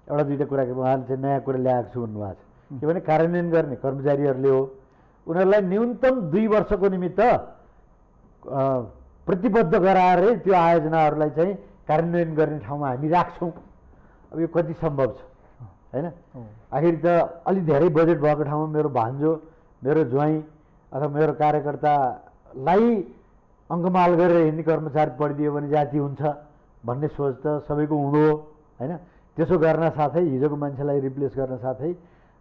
एउटा दुईवटा कुरा उहाँले चाहिँ नयाँ कुरा ल्याएको छु भन्नुभएको छ। के भने कार्यान्वयन गर्ने कर्मचारीहरूले हो, उनीहरूलाई न्यूनतम 2 वर्षको निमित्त प्रतिबद्ध गराएरै त्यो आयोजनाहरूलाई चाहिँ कार्यान्वयन गर्ने ठाउँमा हामी राख्छौँ। अब यो कति सम्भव छ होइन? आखिर त अलि धेरै बजेट भएको ठाउँमा मेरो भान्जो, मेरो ज्वाइँ अथवा मेरो कार्यकर्तालाई अङ्कमाल गरेर हिँड्ने कर्मचारी पढिदियो भने जाति हुन्छ भन्ने सोच त सबैको हुँदो हो होइन। त्यसो गर्न साथै हिजोको मान्छेलाई रिप्लेस गर्न साथै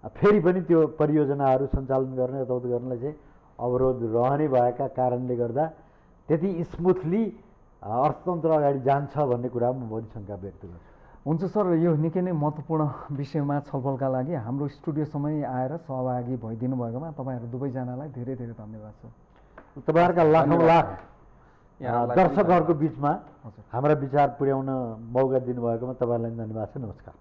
फेरि पनि त्यो परियोजनाहरू सञ्चालन गर्ने यताउता गर्नलाई चाहिँ अवरोध रहने भएका कारणले गर्दा त्यति स्मुथली अर्थतन्त्र अगाडि जान्छ भन्ने कुरा म बढी शङ्का व्यक्त गर्छु। हुन्छ सर, यो निकै नै महत्त्वपूर्ण विषयमा छलफलका लागि हाम्रो स्टुडियोसम्म आएर सहभागी भइदिनु भएकोमा तपाईँहरू दुवैजनालाई धेरै धेरै धन्यवाद छ। तपाईँहरूका लाखौँ लाख दर्शकहरूको बिचमा हाम्रा विचार पुर्याउन मौका दिनुभएकोमा तपाईँलाई धन्यवाद छ। नमस्कार।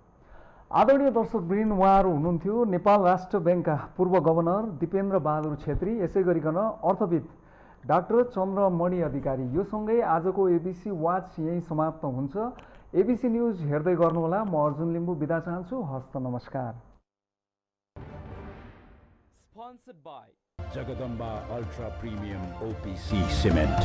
आदरणीय दर्शकवृन्द, उहाँहरू हुनुहुन्थ्यो नेपाल राष्ट्र ब्याङ्कका पूर्व गभर्नर दिपेन्द्र बहादुर छेत्री, यसै गरिकन अर्थविद डाक्टर चन्द्रमणि अधिकारी। यो सँगै आजको एबिसी वाच यहीँ समाप्त हुन्छ। एबिसी न्युज हेर्दै गर्नुहोला। म अर्जुन लिम्बू बिदा चाहन्छु। हस्त नमस्कार। Sponsored by Jagadamba Ultra Premium OPC Cement.